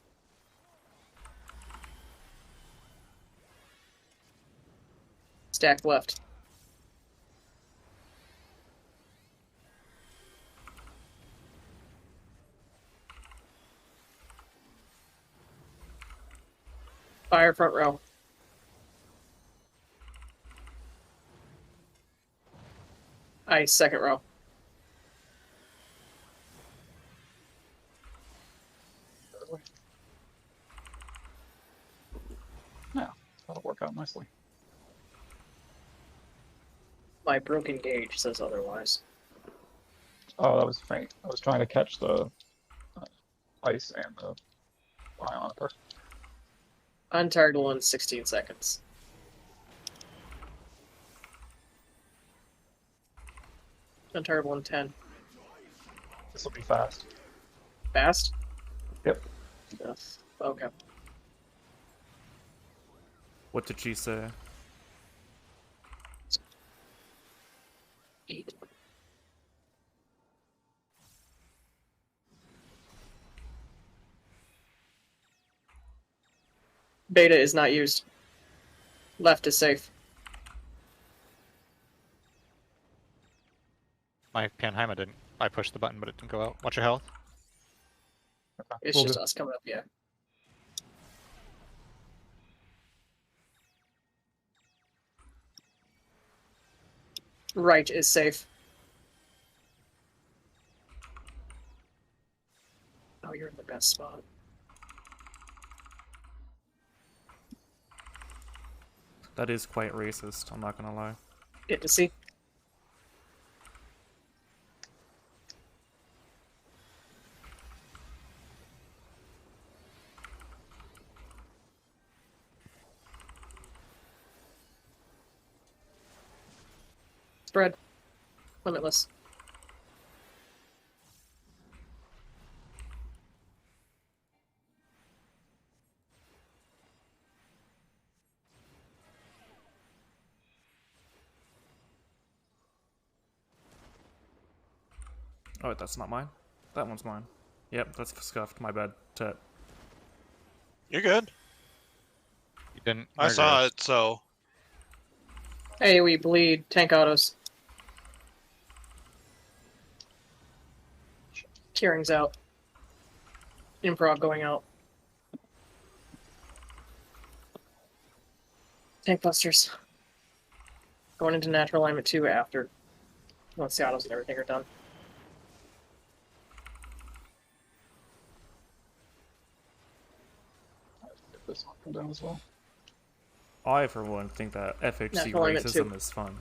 Stack left. Fire front row. Ice second row. Yeah, that'll work out nicely. My broken gauge says otherwise. Oh, that was faint. I was trying to catch the ice and the Bionicle. Untargetable in 16 seconds. Untargetable in 10. This will be fast. Fast? Yep. Yes. Okay. What did she say? 8. Beta is not used. Left is safe. My Panheima didn't. I pushed the button, but it didn't go out. Watch your health. Okay. It's Will just do. us coming up, yeah. Right is safe. Oh, you're in the best spot. That is quite racist, I'm not gonna lie. Get to see. Spread. Limitless. Oh, wait, that's not mine? That one's mine. Yep, that's scuffed, my bad. Tet. You're good. You didn't. I saw Margaret. it, so Hey, we bleed. Tank autos. Curing's out. Improv going out. Tank busters. Going into natural alignment 2 after. Once the autos and everything are done. Get this one come down as well. I, for one, think that FHC Natural alignment racism too. is fun.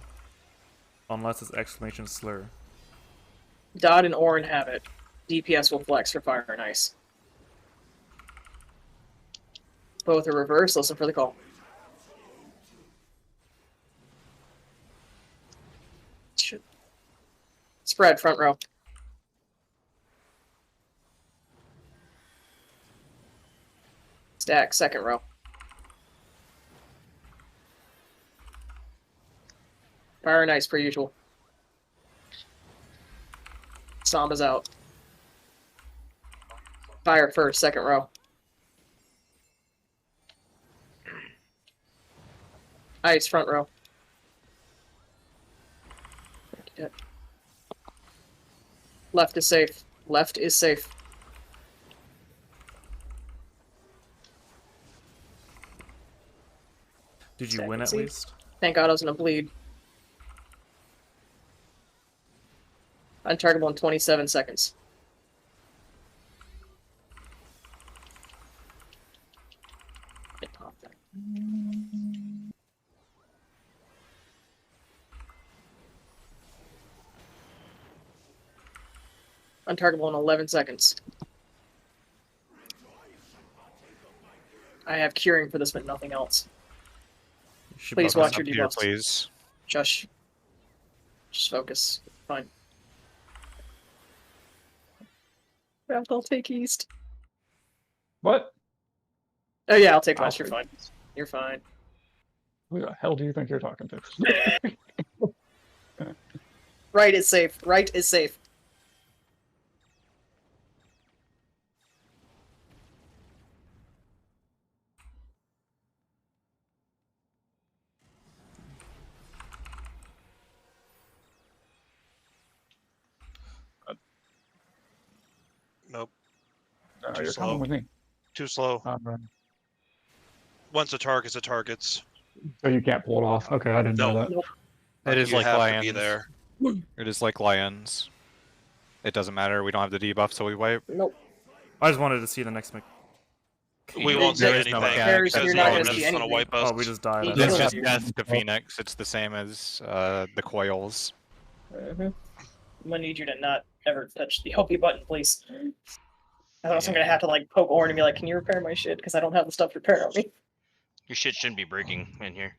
Unless it's exclamation slur. Dodd and Orin have it. DPS will flex for fire and ice. Both are reversed. Listen for the call. Spread front row. Stack second row. Fire and ice per usual. Samba's out. Fire first, second row. Ice front row. Left is safe. Left is safe. Did you win at Stagnancy. least? Thank God I was gonna bleed. Untargetable in 27 seconds. Untargetable in 11 seconds. I have curing for this, but nothing else. You should Please buff watch up your Here, debuffs. please. Just focus. Fine. I'll take east. What? Oh yeah, I'll take I'll west. You're take fine. You're fine. Who the hell do you think you're talking to? Right is safe. Right is safe. Nope. No, Too you're slow. coming with me. Too slow. Once a target's a target's. So you can't pull it off. Okay, I didn't know No. that. Nope. It is You like have lions. to be there. It is like lions. It doesn't matter. We don't have the debuff, so we wipe. Nope. I just wanted to see the next We won't There see is no anything. mechanics. You're Because not no gonna one see is going to anything. wipe us. Oh, we just died. He I kills It's thought. just you. death to Phoenix. It's the same as the coils. I'm gonna need you to not ever touch the LP button, please. Else I'm gonna have to like poke Orin and be like, "Can you repair my shit? Because I don't have the stuff to repair on me." Your shit shouldn't be breaking in here.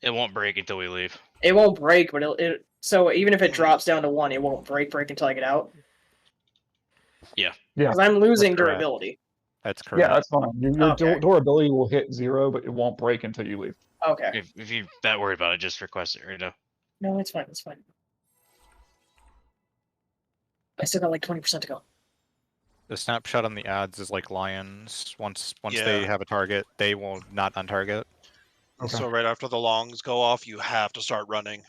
It won't break until we leave. It won't break, but so even if it drops down to 1, it won't break until I get out. Yeah. Yeah. Because I'm losing That's correct. durability. That's correct. Yeah, that's fine. Your Okay. durability will hit 0, but it won't break until you leave. Okay. If you're that worried about it, just request it right now. No, it's fine. It's fine. I still got like 20% to go. The snapshot on the ads is like lions. Once Yeah. they have a target, they will not untarget. Okay. So right after the longs go off, you have to start running.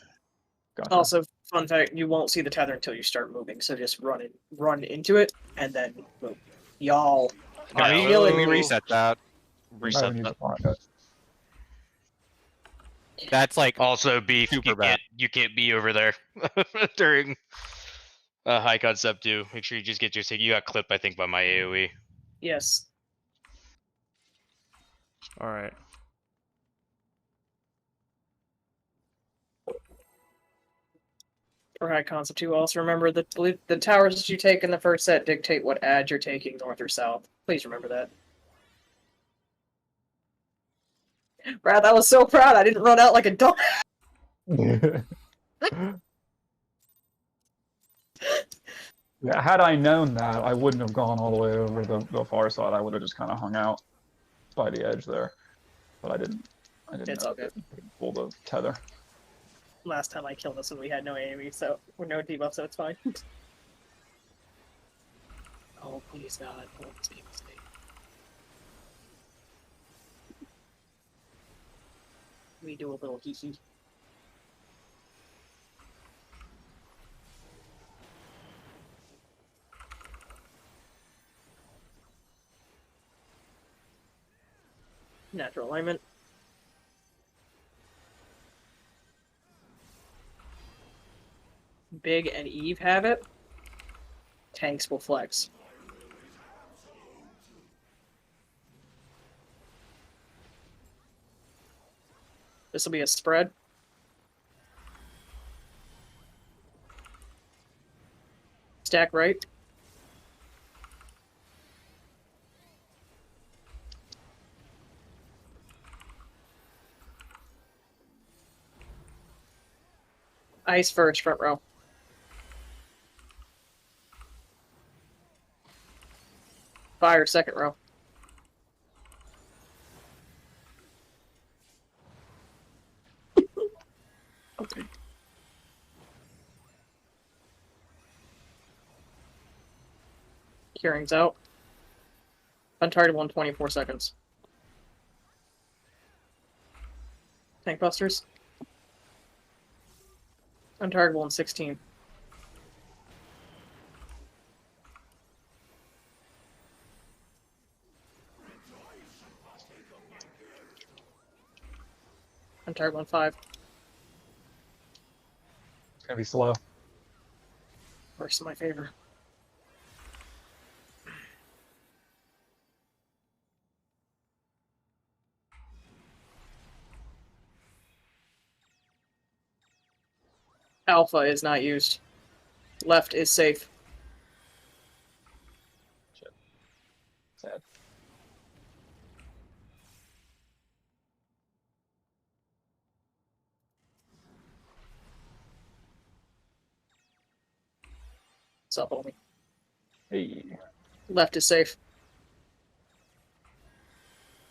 Gotcha. Also, fun fact: you won't see the tether until you start moving. So just run into it, and then move. Y'all. No, are Let killing me me. reset that. Reset need that. to find it. That's like Also, beef. Super You bad. can't be over there during high concept too. Make sure you just get your take. You got clipped, I think, by my AOE. Yes. All right. For high concept too. Also remember that the towers that you take in the first set dictate what ad you're taking, north or south. Please remember that. Brad, I was so proud I didn't run out like a dog. Yeah, had I known that, I wouldn't have gone all the way over the far side. I would have just kind of hung out by the edge there. But I didn't It's know all good. pull the tether. Last time I killed us when we had no AoE, so we're no debuff, so it's fine. Oh, please God. Oh, mistake. We do a little hee-hee. Natural alignment. Big and Eve have it. Tanks will flex. This will be a spread. Stack right. Ice first, front row. Fire, second row. Okay. Curing's out. Untargetable in 24 seconds. Tank busters. Untargetable in 16. Untargetable in 5. It's gonna be slow. Works in my favor. Alpha is not used. Left is safe. Sad. What's up, homie? Hey. Left is safe.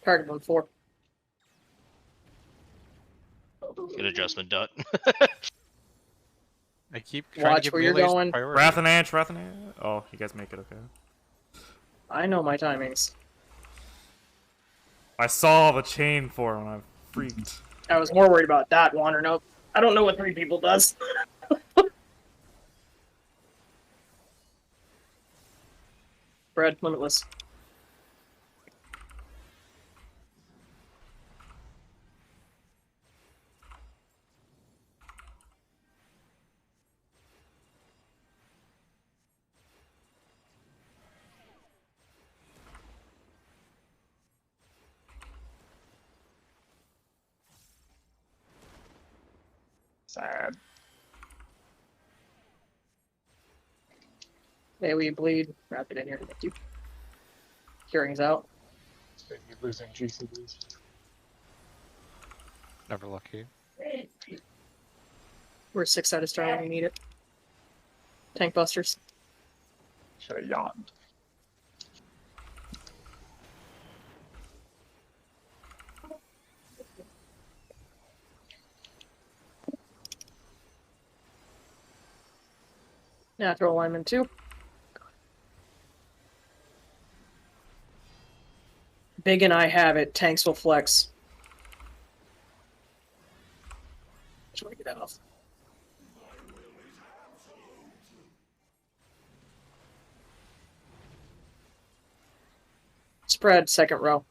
Target 1-4. Good adjustment, Dot. I keep trying Watch to give where you're melees going. priority. Wrath and Edge. Oh, you guys make it okay. I know my timings. I saw the chain for when I freaked. I was more worried about that one or no. I don't know what 3 people does. Bread, limitless. Sad. Hey, we bleed. Wrap it in here. Thank you. Curing's out. You're losing GCBs. Never lucky. We're 6 out of star when we need it. Tank busters. Should have yawned. Natural alignment 2. Big and I have it. Tanks will flex. Just want to get that off. Spread, second row.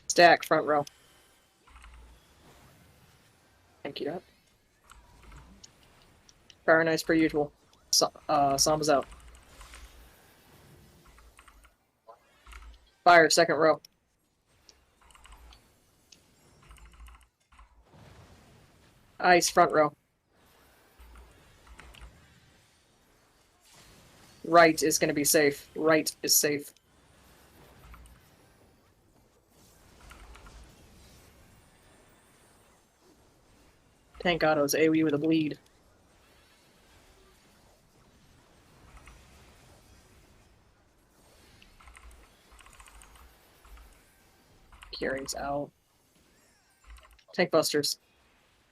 Stack, front row. Thank you, Dad. Fire nice per usual. Samba's out. Fire, second row. Ice, front row. Right is going to be safe. Right is safe. Tank autos, AoE with a bleed. Curing's out. Tank busters.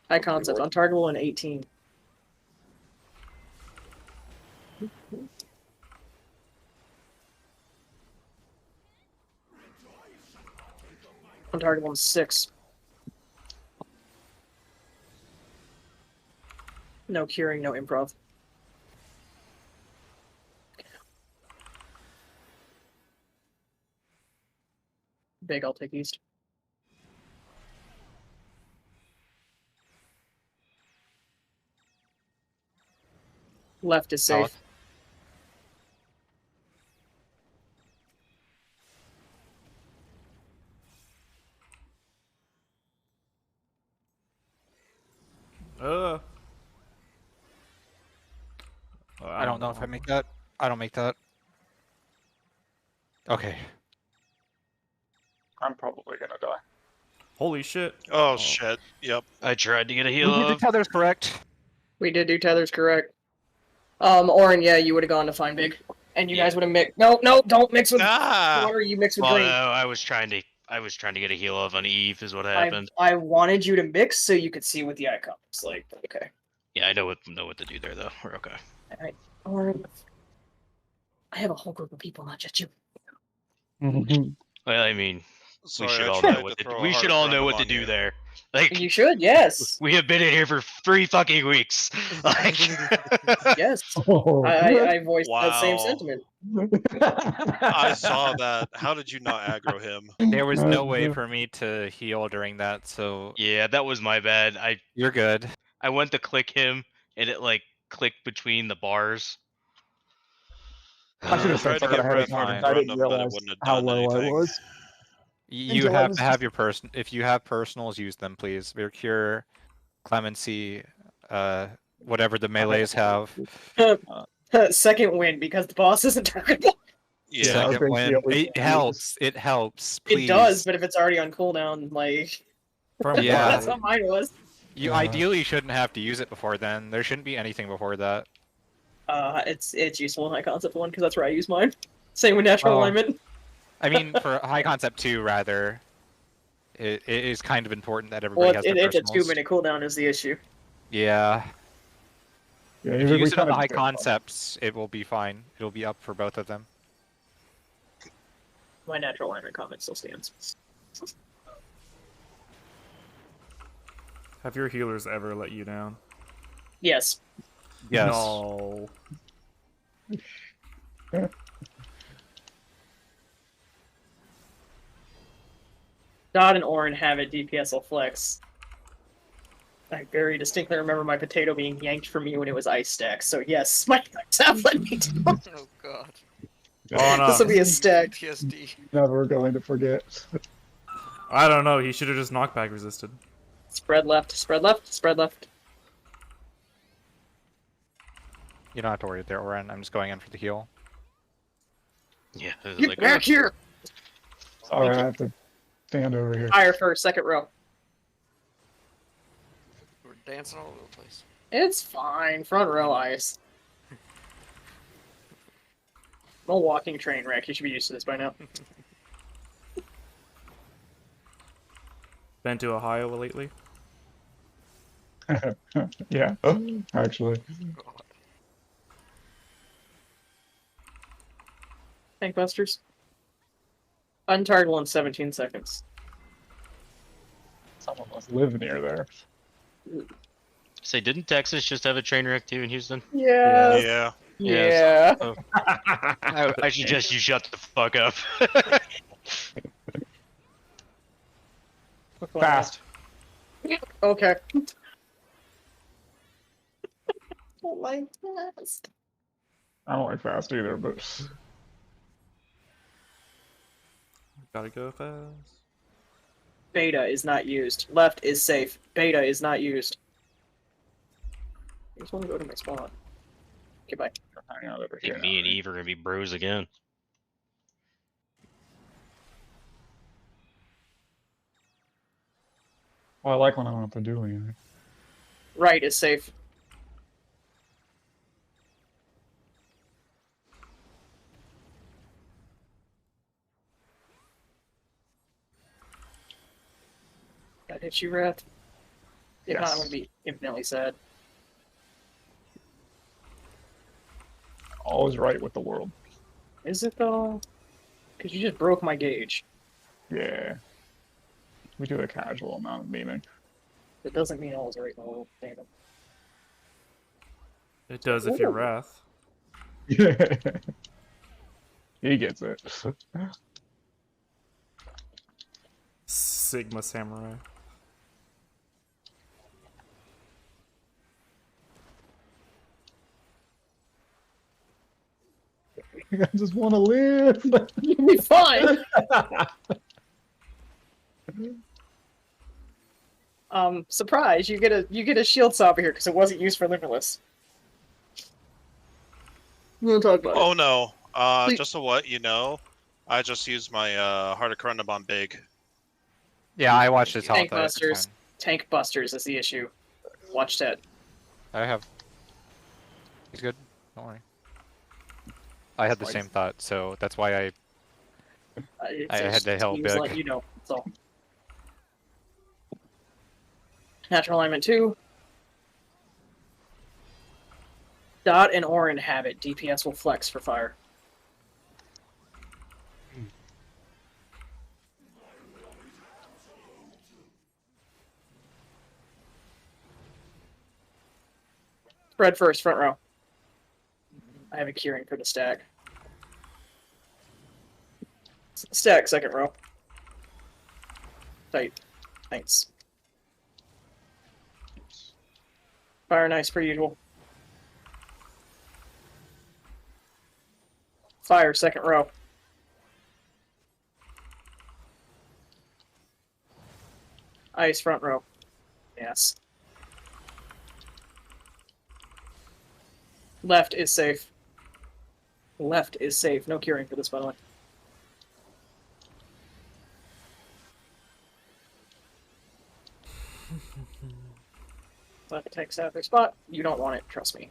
High concept. Untargetable in 18. Untargetable in 6. No curing, no improv. Big, I'll take east. Left is safe. Solid. Oh, I don't know if I make that. I don't make that. Okay. I'm probably gonna die. Holy shit. Oh shit. Yep. I tried to get a We heal did the off. tethers correct. We did do tethers correct. Orin, yeah, you would have gone to find big, and you guys would have mixed. No, don't mix with Ah. water. You mix with Well, green. no, I was trying to get a heal off on Eve, is what happened. I wanted you to mix so you could see what the icon looks like. Okay. Yeah, I know what to do there though. We're okay. All right. Orin, I have a whole group of people, not just you. Well, I mean, Sorry, we should I all tried know to what throw a we should hard all know grundle what to on do you. there. Like, You should, yes. we have been in here for 3 fucking weeks. Like, Yes. Oh. I voiced that same Wow. sentiment. I saw that. How did you not aggro him? There was no way for me to heal during that, so yeah, that was my bad. you're good. I went to click him, and it like clicked between the bars. I should have Tried said to something get ahead of red hard time. and I run didn't them, but it realize wouldn't have how done low I anything. was. You Until I have was to have your person. If you have personals, use them, please. Your cure, clemency, whatever the melees have. Second win because the boss isn't targetable. Yeah. our Second big win. heal is- It helps. It helps. Please. It does, but if it's already on cooldown, like From Yeah. that's what mine was. You ideally shouldn't have to use it before then. There shouldn't be anything before that. It's useful in high concept 1 because that's where I use mine. Same with natural Oh. alignment. I mean, for high concept 2, rather, it is kind of important that everybody Well, has it's their a personals. 2-minute cooldown is the issue. Yeah. Yeah, If even you we use it on kinda the high did- concepts, it will be fine. It'll be up for both of them. My natural alignment comment still stands. Have your healers ever let you down? Yes. Yes. No. Dot and Orin have it, DPS will flex. I very distinctly remember my potato being yanked from me when it was ice stack, so yes, my attacks have let me down. Oh god. Oh no. This will be a stack. PTSD. Never going to forget. I don't know. He should have just knockback resisted. Spread left, spread left, spread left. You don't have to worry there, Oren. I'm just going in for the heal. Yeah, it was Get like, back here! Sorry, I have to stand over here. Fire first, second row. We're dancing all over the place. It's fine, front row ice. I'm a walking train wreck, you should be used to this by now. Been to Ohio lately? Yeah, actually. God. Tank busters. Untargetable in 17 seconds. Someone must live near there. say, didn't Texas just have a train wreck too in Houston? Yeah. Yeah. Yeah. Oh. I suggest you shut the fuck up. Fast. Okay. Don't like fast. I don't like fast either, but Gotta go fast. Beta is not used. Left is safe. Beta is not used. I just want to go to my spot. Okay, bye. hang out over I think here. me and Eve are gonna be bros again. Well, I like when I don't have to do anything. Right is safe. That hit you, Wrath? If not, I'm Yes. gonna be infinitely sad. Always right with the world. Is it though? Because you just broke my gauge. Yeah. We do a casual amount of memeing. That doesn't mean I was right in the world. Damn it. It does if you're Ooh. Wrath. Yeah. He gets it. Sigma Samurai. I just want to live. You'll be fine. Surprise! You get a shield stopper here because it wasn't used for Limitless. We'll talk about it. Oh no. Please. Just so what you know, I just used my Heart of Corundum on big. Yeah, I watched his Tank health. It's busters. fine. Tank busters is the issue. Watch that. I have. He's good. Don't worry. I had the same thought, so that's why I had to help He was big. letting you know. That's all. Natural alignment 2. Dot and Orin have it. DPS will flex for fire. Spread first, front row. I have a curing for the stack. Stack, second row. Tight. Thanks. Fire nice per usual. Fire, second row. Ice, front row. Yes. Left is safe. Left is safe. No curing for this, by the way. Left takes out their spot. You don't want it, trust me.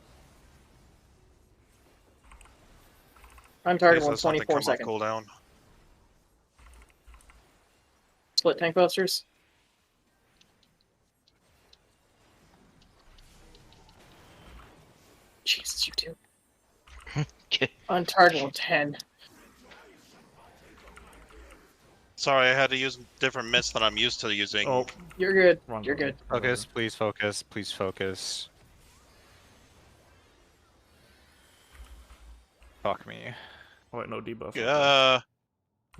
I'm targetable in 24 seconds. Cooldown. Split tank busters. Jesus, you two. Okay. Untargetable 10. Sorry, I had to use different mitts than I'm used to using. Oh, You're good. wrong You're button. good. Focus, please focus, please focus. Fuck me. Oh wait, no debuff. Yeah.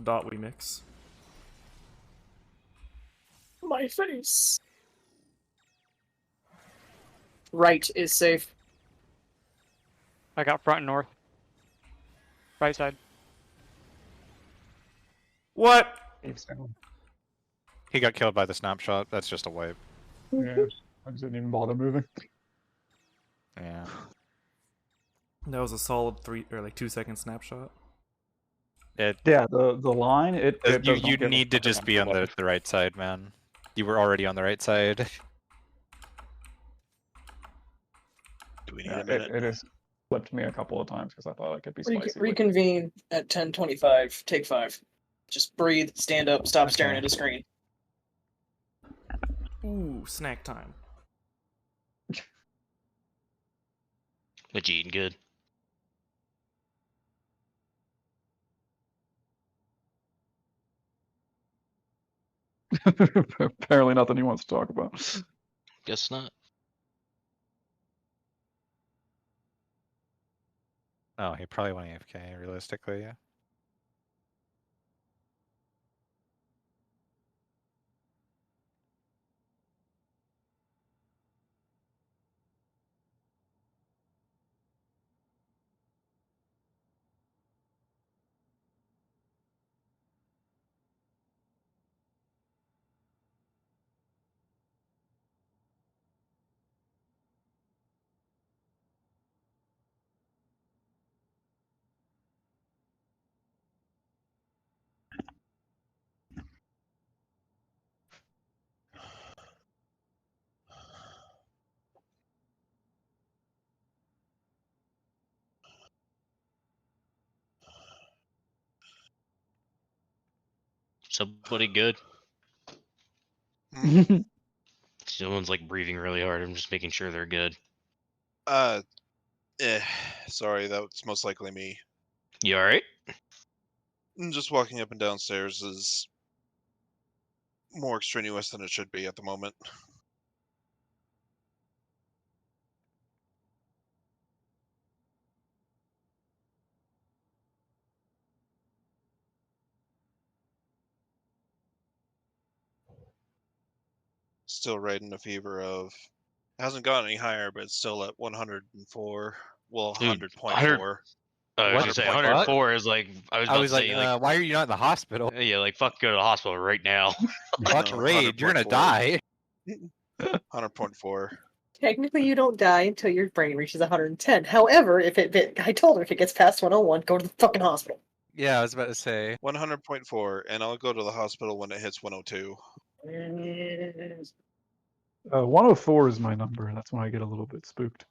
Dot we mix. My face. Right is safe. I got front and north. Right side. What? Dave's down. He got killed by the snapshot. That's just a wipe. Yeah, I just didn't even bother moving. Yeah. That was a solid 2-second snapshot. It. Yeah, the line it does You not you give a need to fuck just about be on life. the right side, man. You were already on the right side. Do we need Yeah, a minute? it has flipped me a couple of times because I thought I could be spicy. with it. Reconvene at 10:25. Take 5. Just breathe, stand up, stop staring Okay. at a screen. Ooh, snack time. What you eating good? Apparently nothing he wants to talk about. Guess not. Oh, he probably went AFK, realistically, yeah. Somebody good. Someone's like breathing really hard. I'm just making sure they're good. Sorry, that's most likely me. You alright? Just walking up and downstairs is more extraneous than it should be at the moment. Still riding a fever of. It hasn't gone any higher, but it's still at 104. Well, Dude, 100.4. I was gonna say 104 is like I was about to say like why are you not in the hospital? yeah, like fuck, go to the hospital right now. Fuck No, raid, you're gonna 100.4. die. 100.4. Technically, you don't die until your brain reaches 110. However, I told her if it gets past 101, go to the fucking hospital. Yeah, I was about to say. 100.4, and I'll go to the hospital when it hits 102. 104 is my number. That's when I get a little bit spooked.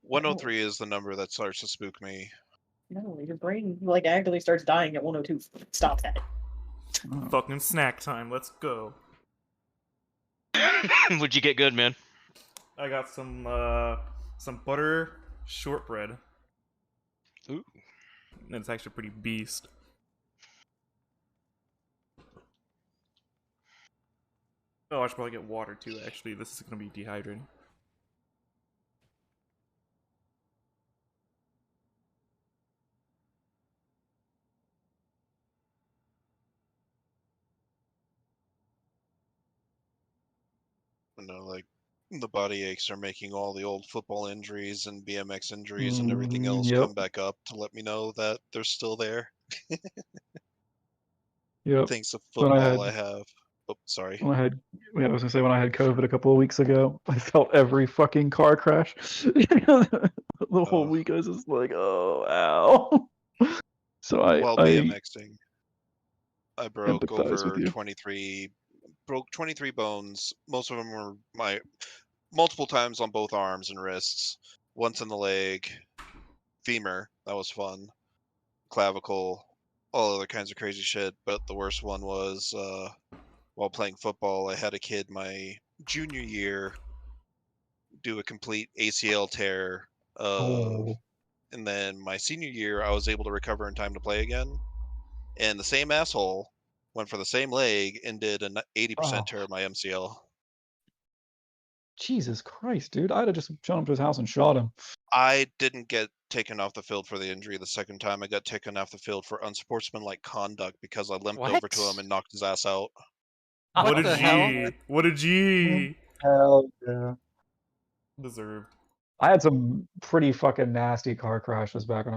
103 is the number that starts to spook me. No, your brain like actually starts dying at 102. Stop that. Fucking snack time. Let's go. Would you get good, man? I got some butter shortbread. Ooh. And it's actually pretty beast. Oh, I should probably get water too, actually. This is gonna be dehydrating. Like the body aches are making all the old football injuries and BMX injuries and everything else Yep. come back up to let me know that they're still there. Yep. Thanks to When I football, had- I have. Oh, sorry. When I was gonna say when I had COVID a couple of weeks ago, I felt every fucking car crash. The whole week I was just like, oh, ow. So While I BMXing, I broke empathize with over you. 23 bones. Most of them were multiple times on both arms and wrists. Once in the leg, femur. That was fun. Clavicle, all other kinds of crazy shit. But the worst one was while playing football. I had a kid my junior year do a complete ACL tear. And then my senior year, I was able to recover in time to play again. And the same asshole went for the same leg and did an 80% tear of my MCL. Jesus Christ, dude! I'd have just shown up to his house and shot him. I didn't get taken off the field for the injury the second time. I got taken off the field for unsportsmanlike conduct because I limped over to him and knocked his ass out. What a G! What a G! Hell yeah. Deserved. I had some pretty fucking nasty car crashes back when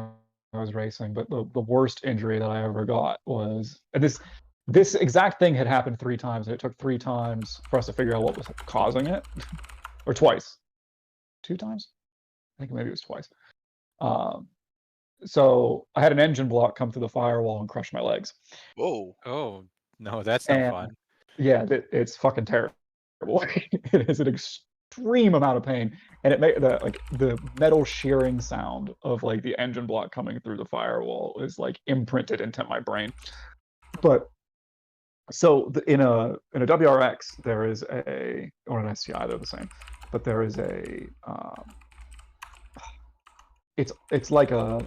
I was racing, but the worst injury that I ever got was, and this exact thing had happened 3 times, and it took 3 times for us to figure out what was causing it, or twice, 2 times. I think maybe it was twice. So I had an engine block come through the firewall and crush my legs. Whoa! Oh no, that's no fun. Yeah, it's fucking terrible. It is an extreme amount of pain, and it made the metal shearing sound of like the engine block coming through the firewall is like imprinted into my brain. But so in a WRX there is or an STI, they're the same, but there is it's like a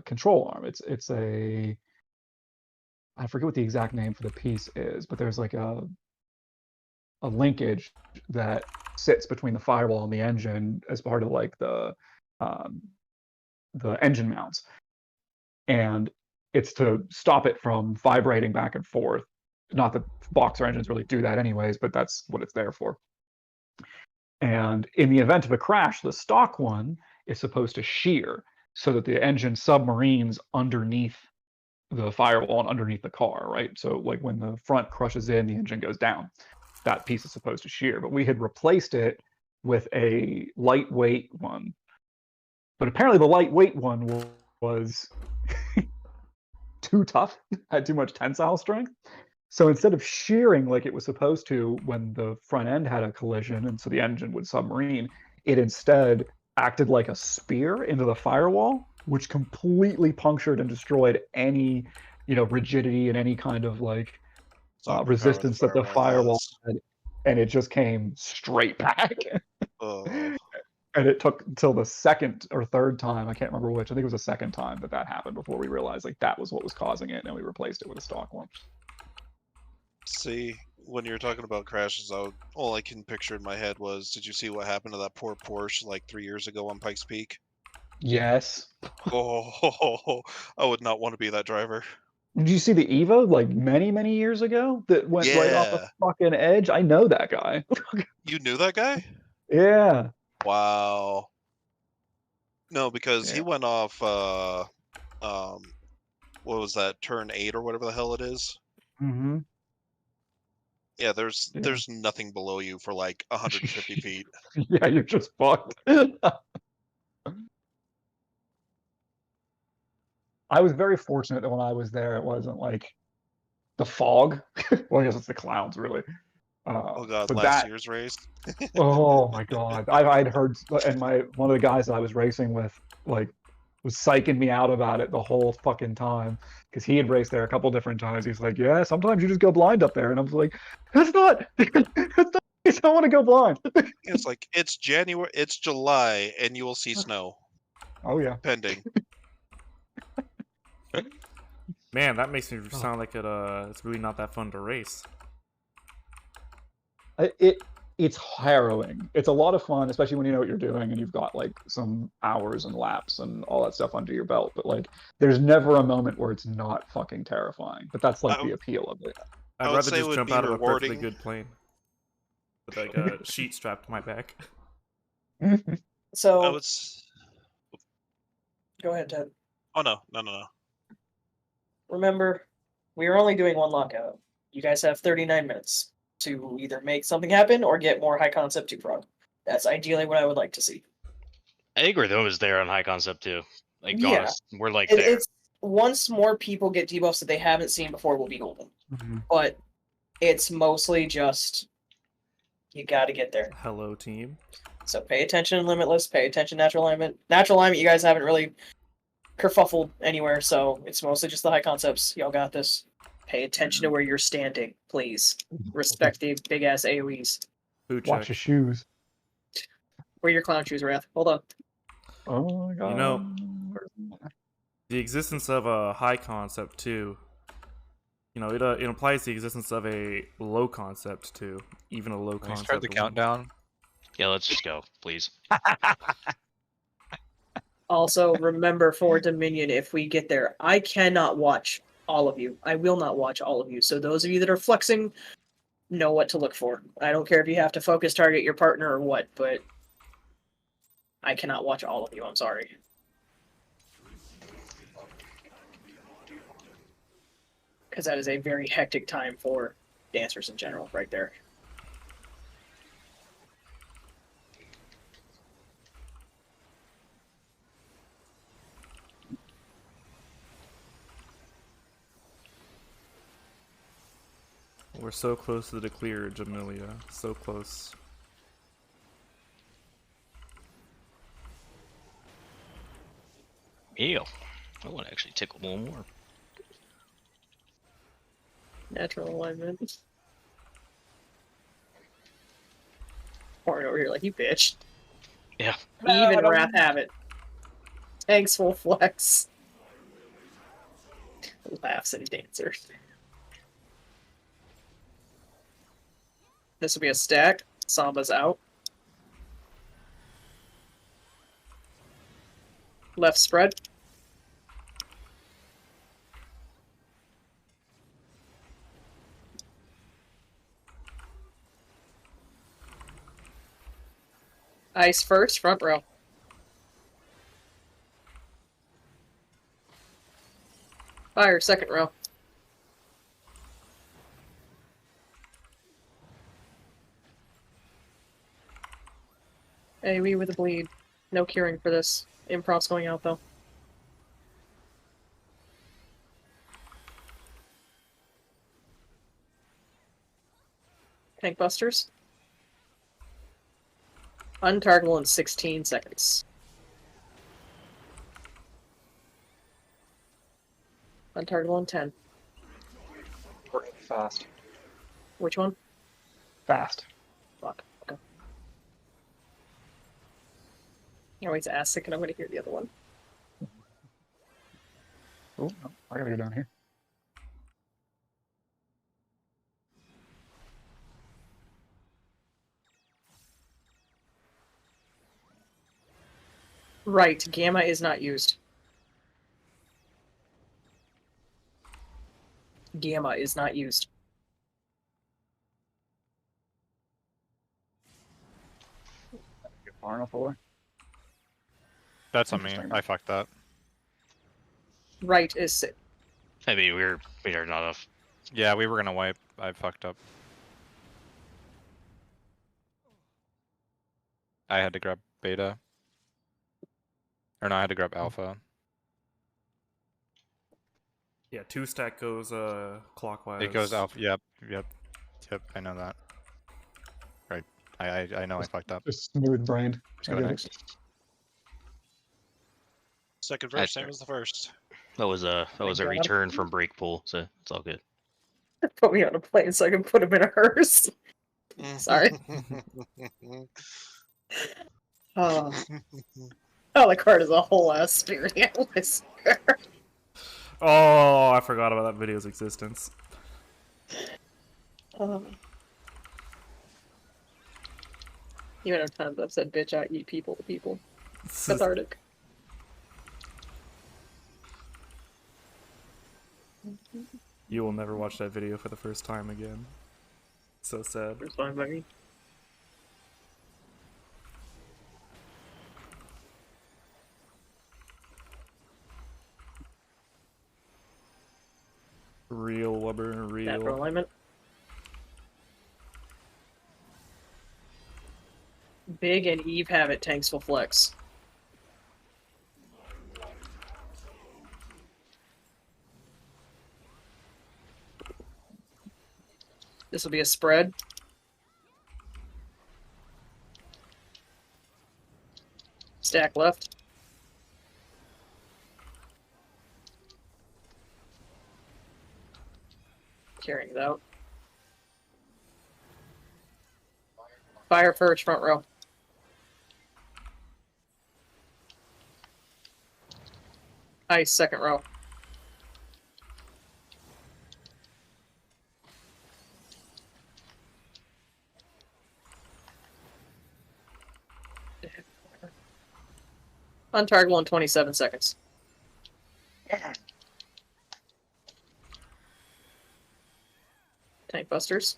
control arm. It's a, I forget what the exact name for the piece is, but there's like a linkage that sits between the firewall and the engine as part of like the engine mounts, and it's to stop it from vibrating back and forth. Not that boxer engines really do that anyways, but that's what it's there for. And in the event of a crash, the stock one is supposed to shear so that the engine submarines underneath the firewall and underneath the car, right? So like when the front crushes in, the engine goes down. That piece is supposed to shear, but we had replaced it with a lightweight one. But apparently the lightweight one was too tough, had too much tensile strength. So instead of shearing like it was supposed to when the front end had a collision and so the engine would submarine, it instead acted like a spear into the firewall, which completely punctured and destroyed any, rigidity and any kind of like resistance that the firewall had, and it just came straight back. And it took until the second or third time, I can't remember which, I think it was the second time that happened before we realized like that was what was causing it, and we replaced it with a stock one. See, when you were talking about crashes, all I can picture in my head was, did you see what happened to that poor Porsche like 3 years ago on Pikes Peak? Yes. Oh, I would not want to be that driver. Did you see the Evo like many years ago that went right off the fucking edge? I know that guy. You knew that guy? Yeah. Wow. No, because he went off what was that, turn 8 or whatever the hell it is? Mm-hmm. Yeah, there's nothing below you for like 150 feet. Yeah, you're just fucked. I was very fortunate that when I was there, it wasn't like the fog. Well, I guess it's the clouds, really. Oh god, But last that, year's race. oh my god, I'd heard, and one of the guys that I was racing with, like, was psyching me out about it the whole fucking time because he had raced there a couple different times. He's like, "Yeah, sometimes you just go blind up there," and I was like, "That's not, that's not. I don't want to go blind." It's like it's January, it's July, and you will see snow Oh yeah. pending. Man, that makes me sound like it's really not that fun to race. It's harrowing. It's a lot of fun, especially when you know what you're doing and you've got like some hours and laps and all that stuff under your belt. But like, there's never a moment where it's not fucking terrifying. But that's like the appeal of it. I'd would rather say it just would jump be out of a perfectly rewarding. good plane with like a sheet strapped to my back. So It's go ahead, Ted. oh no. Remember, we are only doing one lockout. You guys have 39 minutes to either make something happen or get more high concept 2 frog. That's ideally what I would like to see. I think we're those there on high concept too. Like, Yeah. honest, we're like there. It's once more people get debuffs that they haven't seen before, will be golden. Mhm. But it's mostly just you got to get there. Hello, team. So pay attention in Limitless, pay attention Natural Alignment. Natural Alignment, you guys haven't really kerfuffled anywhere, so it's mostly just the high concepts. Y'all got this. Pay attention to where you're standing, please. Respect the big ass AoEs. Food Watch check. your shoes. Where your clown shoes, Wrath? Hold on. Oh my god. You know, the existence of a high concept too. You know, it implies the existence of a low concept too. Even a low Can we concept. start the countdown? Yeah, let's just go, please. Also, remember for Dominion, if we get there, I cannot watch all of you. I will not watch all of you. So those of you that are flexing, know what to look for. I don't care if you have to focus target your partner or what, but I cannot watch all of you. I'm sorry. Because that is a very hectic time for dancers in general, right there. We're so close to the clear, Jamelia. So close. Ew. I want to actually tickle one more. Natural alignment. Pouring over here like you bitch. Yeah. Even Wrath have it. Tanks full flex. Laughs at a dancer. This will be a stack. Samba's out. Left spread. Ice first, front row. Fire, second row. AoE with a bleed. No curing for this. Improv's going out though. Tank busters. Untargetable in 16 seconds. Untargetable in 10. Working fast. Which one? Fast. Fuck. Okay. I always ask it, and I'm going to hear the other one. Oh, no, I gotta go down here. Right, gamma is not used. Gamma is not used. Get far enough away. That's on me. Interesting. I fucked that. Right is Maybe we are not off. Yeah, we were gonna wipe. I fucked up. I had to grab beta. Or no, I had to grab alpha. Yeah, 2-stack goes clockwise. It goes alpha. Yep. I know that. Right. I know I fucked up. Just smooth brained. Let's go next. Second verse, same as the first. That was a return from break pool, so it's all good. Put me on a plane so I can put him in a hearse. Sorry. Oh, Alucard is a whole ass spirit animal, I swear. Oh, I forgot about that video's existence. Even if times I've said, bitch, I eat people to people. Cathartic. You will never watch that video for the first time again. So sad. It's fine by me. Real Wubber, real. Natural alignment. Big and Eve have it, tanks will flex. This will be a spread. Stack left. Carrying it out. Fire first, front row. Ice, second row. On target 127 seconds. Tank busters.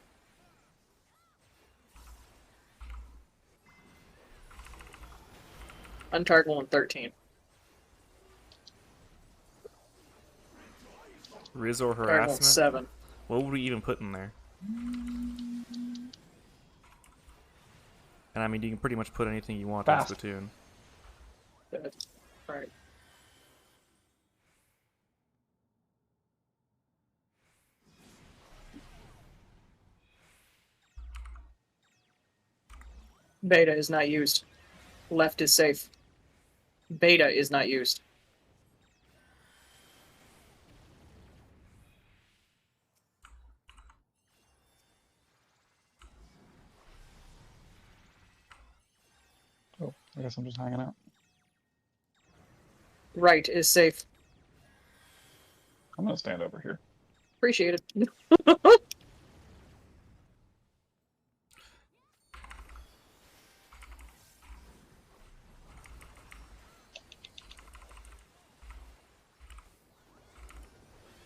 On target 113. Riz or Target harassment? 7. What would we even put in there? And I mean, you can pretty much put anything you want in Fast. Splatoon. Good. Alright. Beta is not used. Left is safe. Beta is not used. Oh, I guess I'm just hanging out. Right is safe. I'm gonna stand over here. Appreciate it.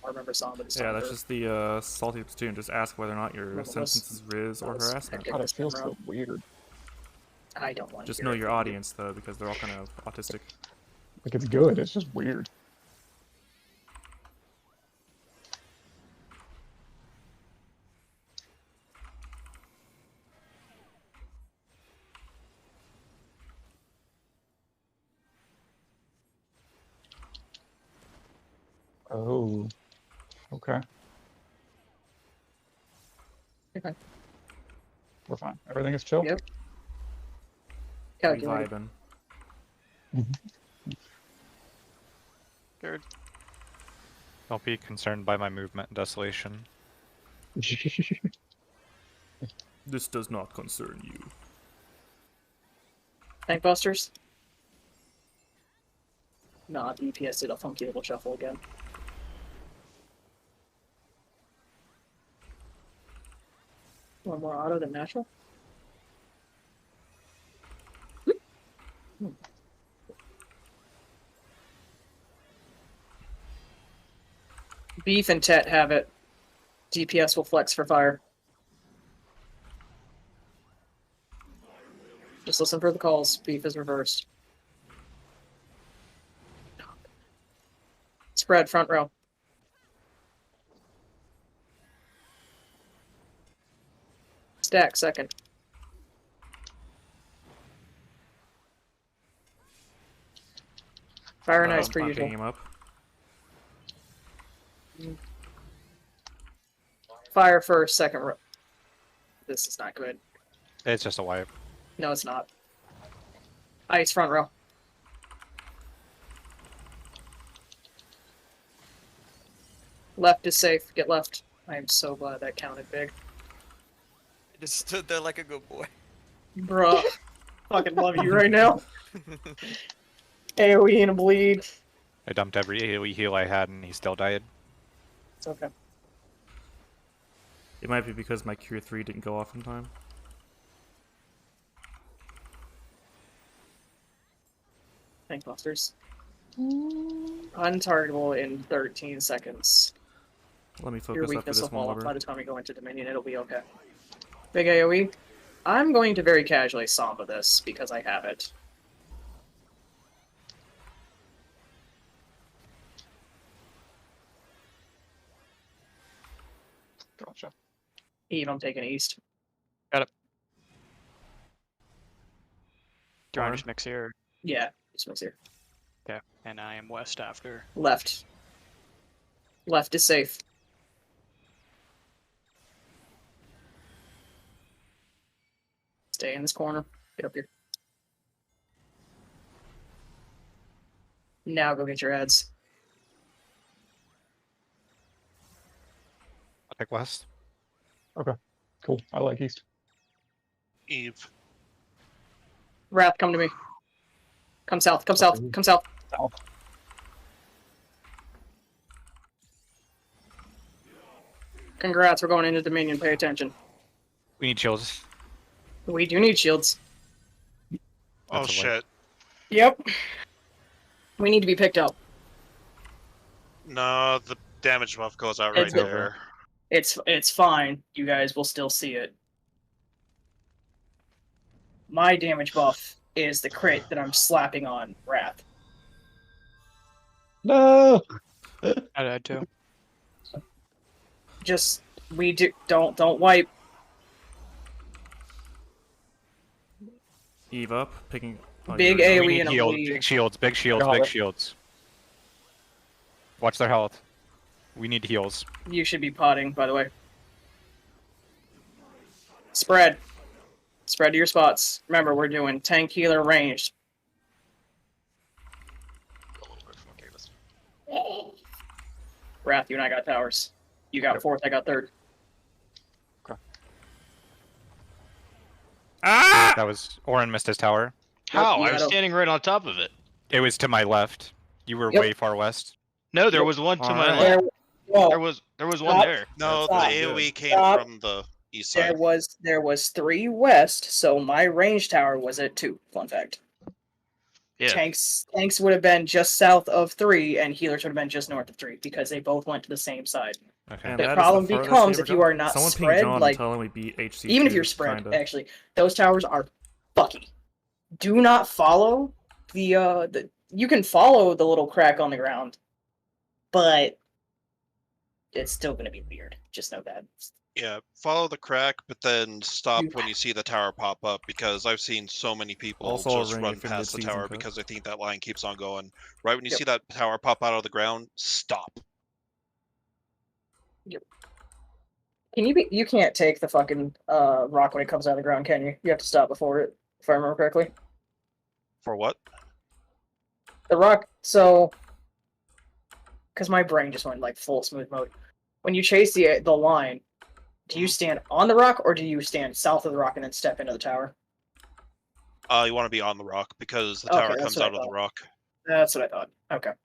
I remember somebody. Yeah, that's just the salty Splatoon. Just ask whether or not your Well, sentence is Riz or harassment. God, it feels so weird. I don't want to Just hear know it your from you. audience, though, because they're all kind of autistic. Like, it's good, it's just weird. Oh. Okay. Okay. We're fine. Everything is chill? Yep. We Calculated. vibing. Good. Don't be concerned by my movement and desolation. This does not concern you. Tank busters. Nah, the EPS did a funky little shuffle again. One more auto than natural. Beef and Tet have it. DPS will flex for fire. Just listen for the calls. Beef is reversed. Spread front row. Stack second. Fire and ice per I'm usual. picking him up. Fire first, second row. This is not good. It's just a wipe. No, it's not. Ice front row. Left is safe. Get left. I am so glad that counted big. Just stood there like a good boy. Bruh. Fucking love you right now. AoE and a bleed. I dumped every AoE heal I had and he still died. It's okay. It might be because my Cure 3 didn't go off in time. Tank busters. Untargetable in 13 seconds. Let me Your focus up for weakness will this one fall off lever. by the time we go into Dominion. It'll be okay. Big AoE. I'm going to very casually Samba this because I have it. Gotcha. Eve, I'm taking east. Do you want Warren? to just mix here? Yeah, this one's here. Okay. And I am west after. Left. Left is safe. Stay in this corner. Get up here. Now go get your ads. I'll pick west. Cool. I like East. Eve. Wrath, come to me. Come south. Come south. Come south. South. Congrats, we're going into Dominion. Pay attention. We need shields. We do need shields. Oh That's a shit. Yep. We need to be picked up. No, the damage buff goes out right It's over. there. It's fine. You guys will still see it. My damage buff is the crit that I'm slapping on Wrath. No. I died too. Just don't wipe. Eve up, picking. Oh, Big you're- AoE We need and a heals. bleed. Big shields. Big shields. Got Big it. shields. Watch their health. We need heals. You should be potting, by the way. Spread. Spread to your spots. Remember, we're doing tank, healer, ranged. Wrath, you and I got towers. You got fourth, I got third. Ah! That was Orin missed his tower. How? you I was gotta- standing right on top of it. It was to my left. You were Yep. way far west. No, there Yep. was one to my Alright. left. Whoa, There was one Stop. there. No, the Stop. AoE came Stop. from the east there side. was 3 west, so my range tower was at 2. Fun fact. Yeah. Tanks would have been just south of 3, and healers would have been just north of 3 because they both went to the same side. Okay. And The that is problem furthest becomes we if ever you got. are not Someone spread, ping John like, and tell him we beat HC. Even if too, you're spread, kinda. actually, those towers are fucky. Do not follow the you can follow the little crack on the ground, but it's still gonna be weird. Just know that. Yeah, follow the crack, but then stop You- when you see the tower pop up because I've seen so many people Also just ring run if in past the mid-season tower cut. because they think that line keeps on going. Right when you Yep. see that tower pop out of the ground, stop. You can't take the fucking rock when it comes out of the ground, can you? You have to stop before it, if I remember correctly. For what? The rock, so because my brain just went like full smooth mode. When you chase the line, do you stand on the rock or do you stand south of the rock and then step into the tower? You want to be on the rock because the Okay, tower that's comes what I out of the thought. rock. That's what I thought. Okay. Oh,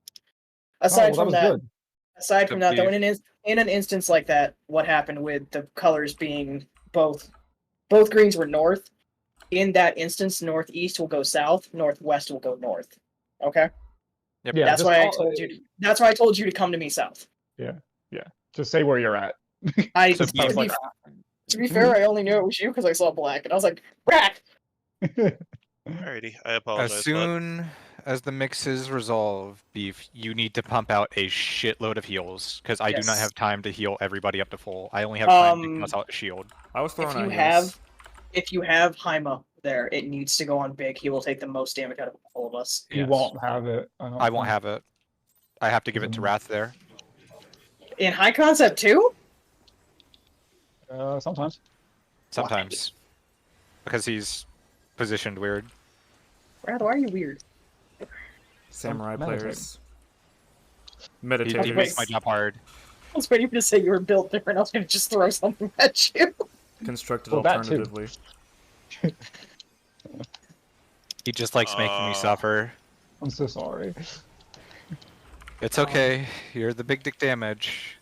Aside well, from that that, was good. aside from that, though, Subdue. in an instance like that, what happened with the colors being both greens were north. In that instance, northeast will go south, northwest will go north. Okay, Yep. Yeah, that's just why I all- told you. That's why I told you to come to me south. Just say where you're at. I So to be- be, to be fair, I only knew it was you because I saw black, and I was like, "Rat." Alrighty, I apologize. As bud. soon as the mixes resolve, Beef, you need to pump out a shitload of heals because I do not Yes. have time to heal everybody up to full. I only have time to Um, toss out a shield. I was throwing you out have- heals. If you have Haima, there. It needs to go on big. He will take the most damage out of all of us. You Yes. won't have it. I won't have it. I have to give it to Wrath there. In high concept too? Sometimes. Sometimes. Because he's positioned weird. Wrath, why are you weird? Samurai meditating. players. He Meditating. makes my job hard. I was waiting for you to say you were built different. I was going to just throw something at you. Constructed Well, that too. alternatively. He just likes making me suffer. I'm so sorry. It's okay. You're the big dick damage.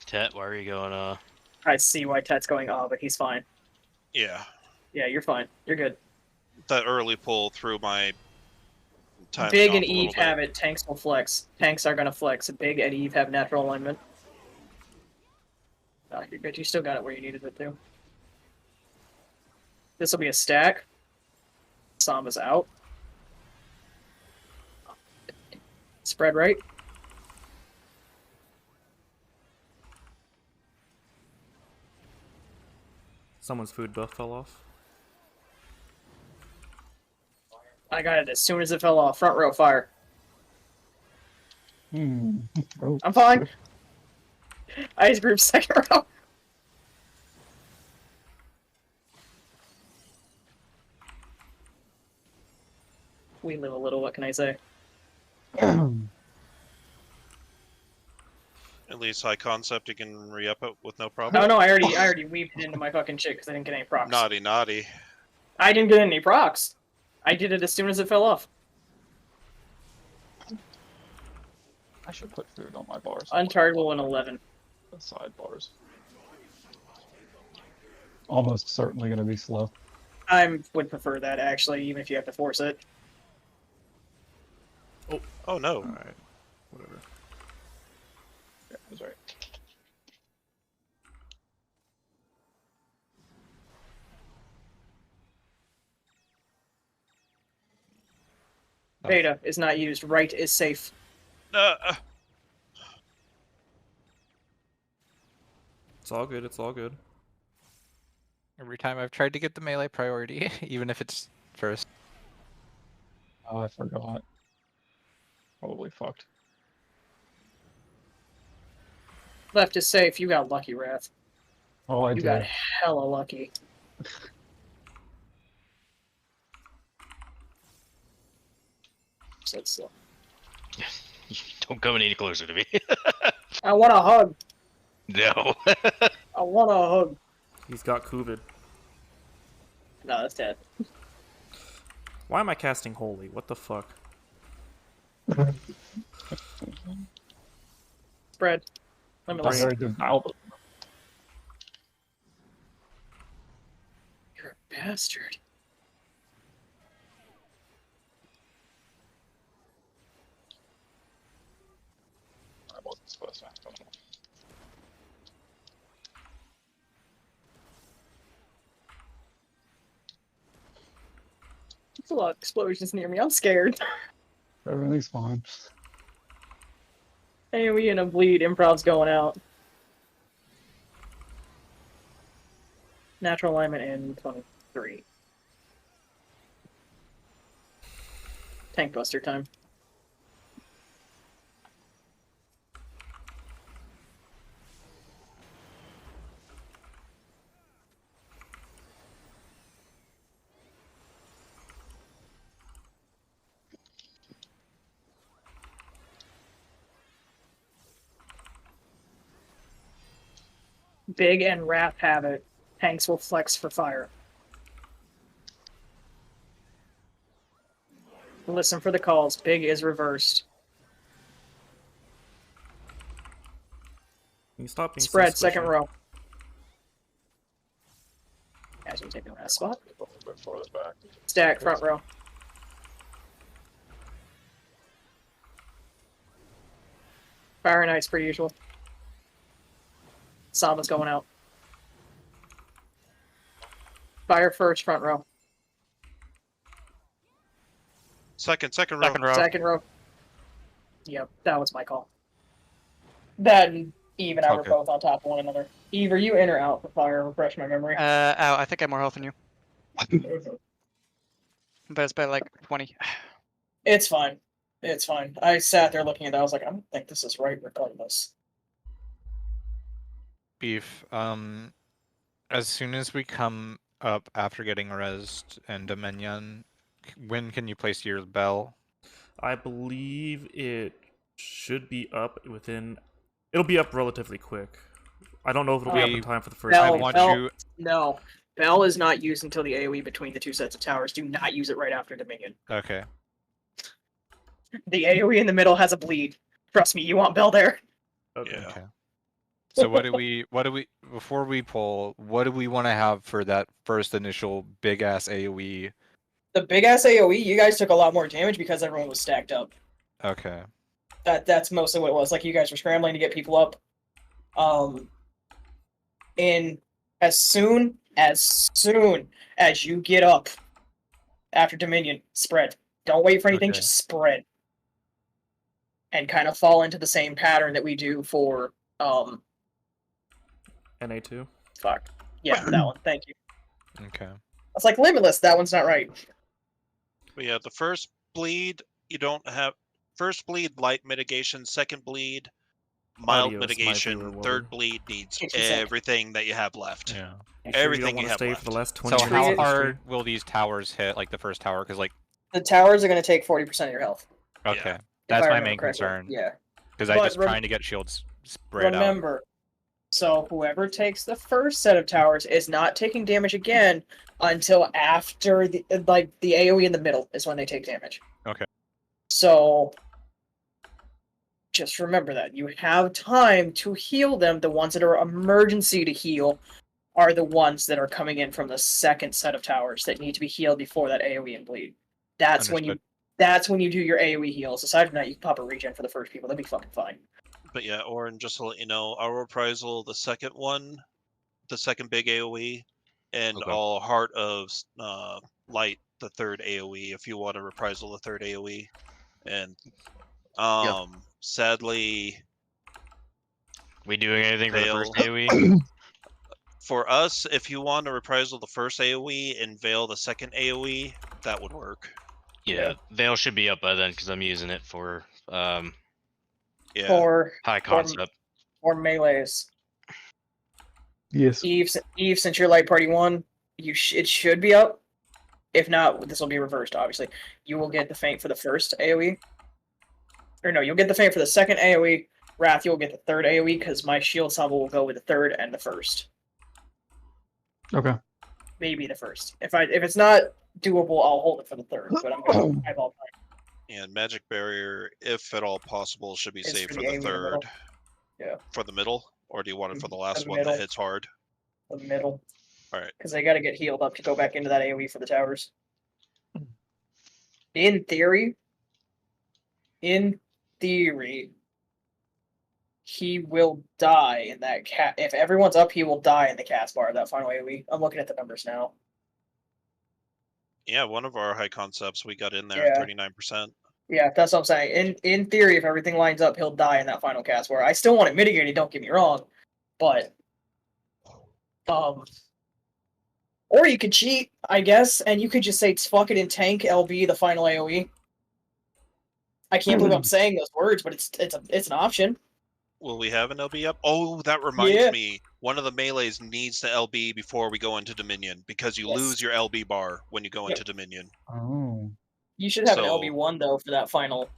Tet, why are you going, I see why Tet's going, but he's fine. Yeah, Yeah, you're fine. You're good. that early pull through my time. Big and Eve have it. Tanks will flex. Tanks are going to flex. Big and Eve have natural alignment. Oh, you're good. You still got it where you needed it to. This will be a stack. Samba's out. Spread right. Someone's food buff fell off. I got it as soon as it fell off. Front row fire. Oh. I'm fine. Ice group second row. We live a little, what can I say? At least high concept, you can re-up it with no problem. No, I already weaved it into my fucking shit because I didn't get any procs. Naughty, naughty. I didn't get any procs. I did it as soon as it fell off. I should put food on my bars. Untargetable in 11. The sidebars. Almost certainly going to be slow. I would prefer that, actually, even if you have to force it. Oh no. Alright. Whatever. Yeah, that's right. Beta is not used. Right is safe. It's all good, it's all good. Every time I've tried to get the melee priority, even if it's first. Oh, I forgot. Probably fucked. Left is safe. You got lucky, Wrath. Oh, I You did. got hella lucky. So it's slow. Don't come any closer to me. I want a hug. No. I want a hug. He's got COVID. No, that's dead. Why am I casting Holy? What the fuck? Spread. Let me I'm listen. very devout. You're a bastard. I wasn't supposed to. I don't know. There's a lot of explosions near me. I'm scared. Everything's fine. Hey, we in a bleed. Improv's going out. Natural alignment in 23. Tank buster time. Big and Wrath have it. Tanks will flex for fire. Listen for the calls. Big is reversed. Can you stop being so Spread, second squishy? row. Guys, we're taking the last spot. A little bit farther back. Stack, front row. Fire and ice per usual. Samba's going out. Fire first, front row. Second row. Second row. Second row. Yep, that was my call. That and Eve and I were Okay. both on top of one another. Eve, are you in or out for fire? Refresh my memory. Ow, I think I have more health than you. But it's by like 20. It's fine. It's fine. I sat there looking at that. I was like, I don't think this is right regardless. Beef. As soon as we come up after getting rezzed and Dominion, when can you place your bell? I believe it should be up within. It'll be up relatively quick. I don't know if it'll be up in time for the first. Bell, I want Bell, you. No. Bell is not used until the AoE between the two sets of towers. Do not use it right after Dominion. Okay. The AoE in the middle has a bleed. Trust me, you want Bell there. Okay. Yeah. Okay. So what do we before we pull? What do we want to have for that first initial big ass AOE? The big ass AoE, you guys took a lot more damage because everyone was stacked up. Okay. That's mostly what it was. Like you guys were scrambling to get people up. And as soon as you get up after Dominion, spread. Don't wait for anything, Okay. just spread. And kind of fall into the same pattern that we do for NA2. fuck. Yeah, that one. Thank you. Okay. It's like Limitless, that one's not right. But yeah, the first bleed, you don't have first bleed light mitigation, second bleed mild Audio is my mitigation, favorite third word. bleed needs 60%. everything that you have left. Yeah. You sure Everything you you don't have want to stay left. for the last 20 So minutes how of the hard stream? will these towers hit? Like the first tower? Because like The towers are going to take 40% of your health. okay, if that's I my remember main correctly. concern. Yeah. Because I'm But just trying to get shields spread out. Remember, so whoever takes the first set of towers is not taking damage again until after the AoE in the middle is when they take damage. Okay. So just remember that you have time to heal them. The ones that are emergency to heal are the ones that are coming in from the second set of towers that need to be healed before that AoE and bleed. That's when you do your AoE heals. Aside from that, you can pop a regen for the first people. That'd be fucking fine. But yeah, Orin, just to let you know, our reprisal, the second one, the second big AoE, and Okay. all Heart of Light, the third AoE, if you want to reprisal the third AoE. And sadly, We doing anything for the Veil. first AoE? For us, if you want to reprisal the first AoE and Veil the second AoE, that would work. Yeah, Veil should be up by then because I'm using it for Yeah. For high concept. or melees. Yes. Eve, since you're light party 1, it should be up. If not, this will be reversed, obviously. You will get the feint for the first AoE. Or no, you'll get the feint for the second AoE. Wrath, you'll get the third AoE, because my shield salvo will go with the third and the first. Okay. Maybe the first. If it's not doable, I'll hold it for the third, but I'm going to eyeball time. And Magic Barrier, if at all possible, should be It's saved for for the the AoE in the middle. third. Yeah. For the middle? Or do you want it for the last one middle. that hits hard? The middle. Alright. Because they got to get healed up to go back into that AoE for the towers. In theory, he will die in that cat. If everyone's up, he will die in the cast bar of that final AoE. I'm looking at the numbers now. Yeah, one of our high concepts we got in there Yeah. 39%. Yeah, that's what I'm saying. In theory, if everything lines up, he'll die in that final cast bar. I still want it mitigated, don't get me wrong, but or you could cheat, I guess, and you could just say fuck it and tank LB the final AoE. I can't believe I'm saying those words, but it's an option. Will we have an LB up? Oh, that reminds Yeah. me. One of the melees needs to LB before we go into Dominion, because you Yes. lose your LB bar when you go Yep. into Dominion. Oh. You should have an So- LB1 though for that final,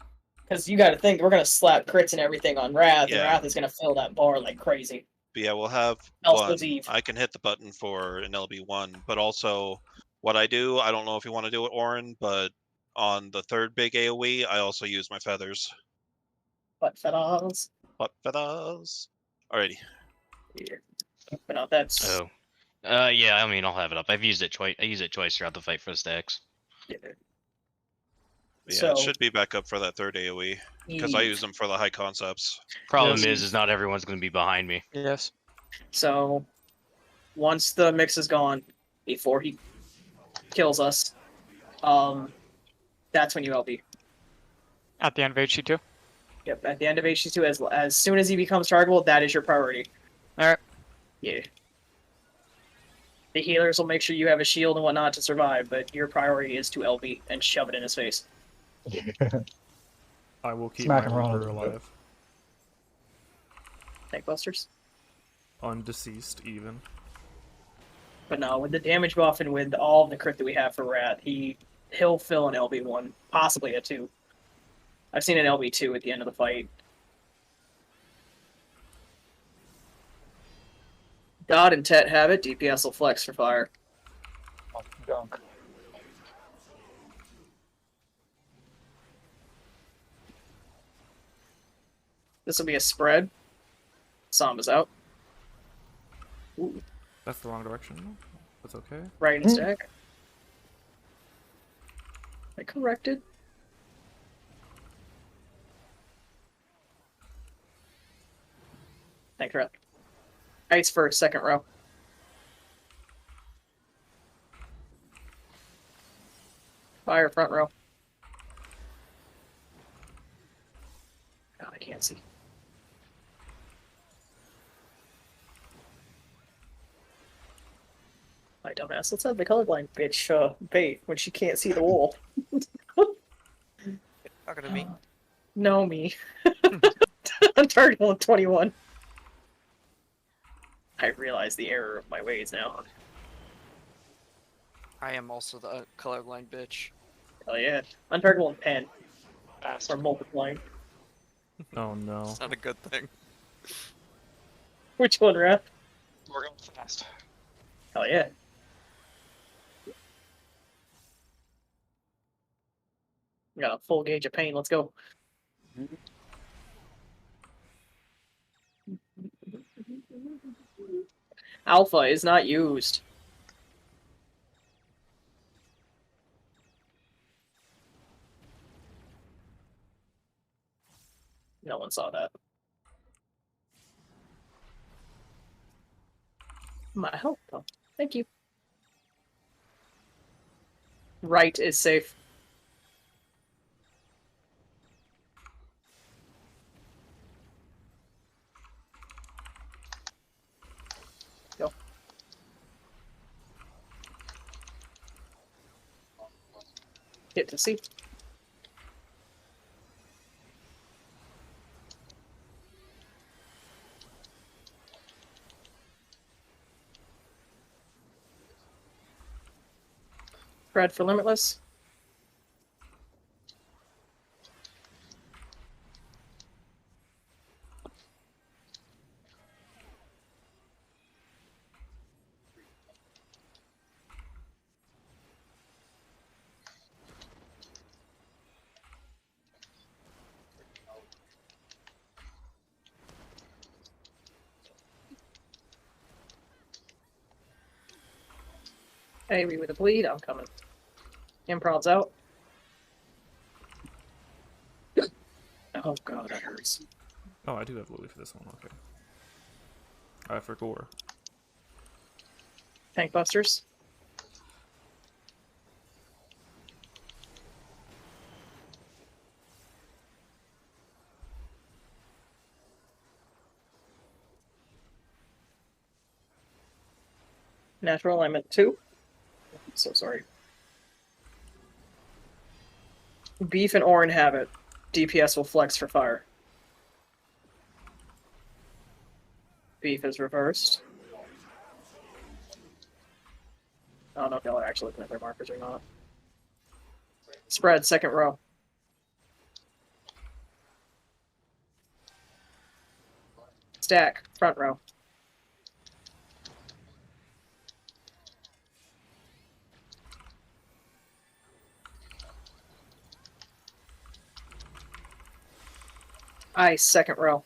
because you got to think we're gonna slap crits and everything on Wrath, Yeah. and Wrath is gonna fill that bar like crazy. But yeah, we'll have Also one. Eve. I can hit the button for an LB1, but also what I do, I don't know if you want to do it, Orin, but on the third big AoE, I also use my feathers. But feathers. But feathers. Alrighty. Yeah. But no, that's Oh. Yeah, I mean, I'll have it up. I've used it twice. I use it twice throughout the fight for the stacks. yeah. But yeah, So- it should be back up for that third AoE, because I Eve. use them for the high concepts. Problem Yes. is not everyone's going to be behind me. Yes. So once the mix is gone, before he kills us, that's when you LB. At the end of HC2. Yep, at the end of HC2, as soon as he becomes targetable, that is your priority. Alright. Yeah. The healers will make sure you have a shield and whatnot to survive, but your priority is to LB and shove it in his face. I will keep Smack my him around a Reaper little bit. alive. Tank busters. Undeceased, even. But no, with the damage buff and with all of the crit that we have for Rat, he'll fill an LB1, possibly a 2. I've seen an LB2 at the end of the fight. Dodd and Tet have it. DPS will flex for fire. Dunk. This will be a spread. Samba's out. Ooh, That's the wrong direction. That's okay. right in stack. I corrected. Thanks, Rat. Ice for second row. Fire front row. God, I can't see. My dumbass. Let's have the colorblind bitch bait when she can't see the wall. Talking to me. No, me. I'm targeting 21. I realize the error of my ways now. I am also the colorblind bitch. Oh yeah. Untargetable 10. Or multiplying. Oh no. It's not a good thing. Which one, Raph? We're going fast. Hell yeah. Got a full gauge of pain. Let's go. Alpha is not used. No one saw that. My help, though. Thank you. Right is safe. Go. Get to see. Spread for Limitless. Hey, we with a bleed. I'm coming. Improv's out. Oh god, that hurts. Oh, I do have Louis for this one. Okay. I for Gore. Tank busters. Natural alignment 2. So sorry. Beef and Orin have it. DPS will flex for fire. Beef is reversed. I don't know if y'all are actually looking at their markers or not. Spread, second row. Stack, front row. Ice, second row.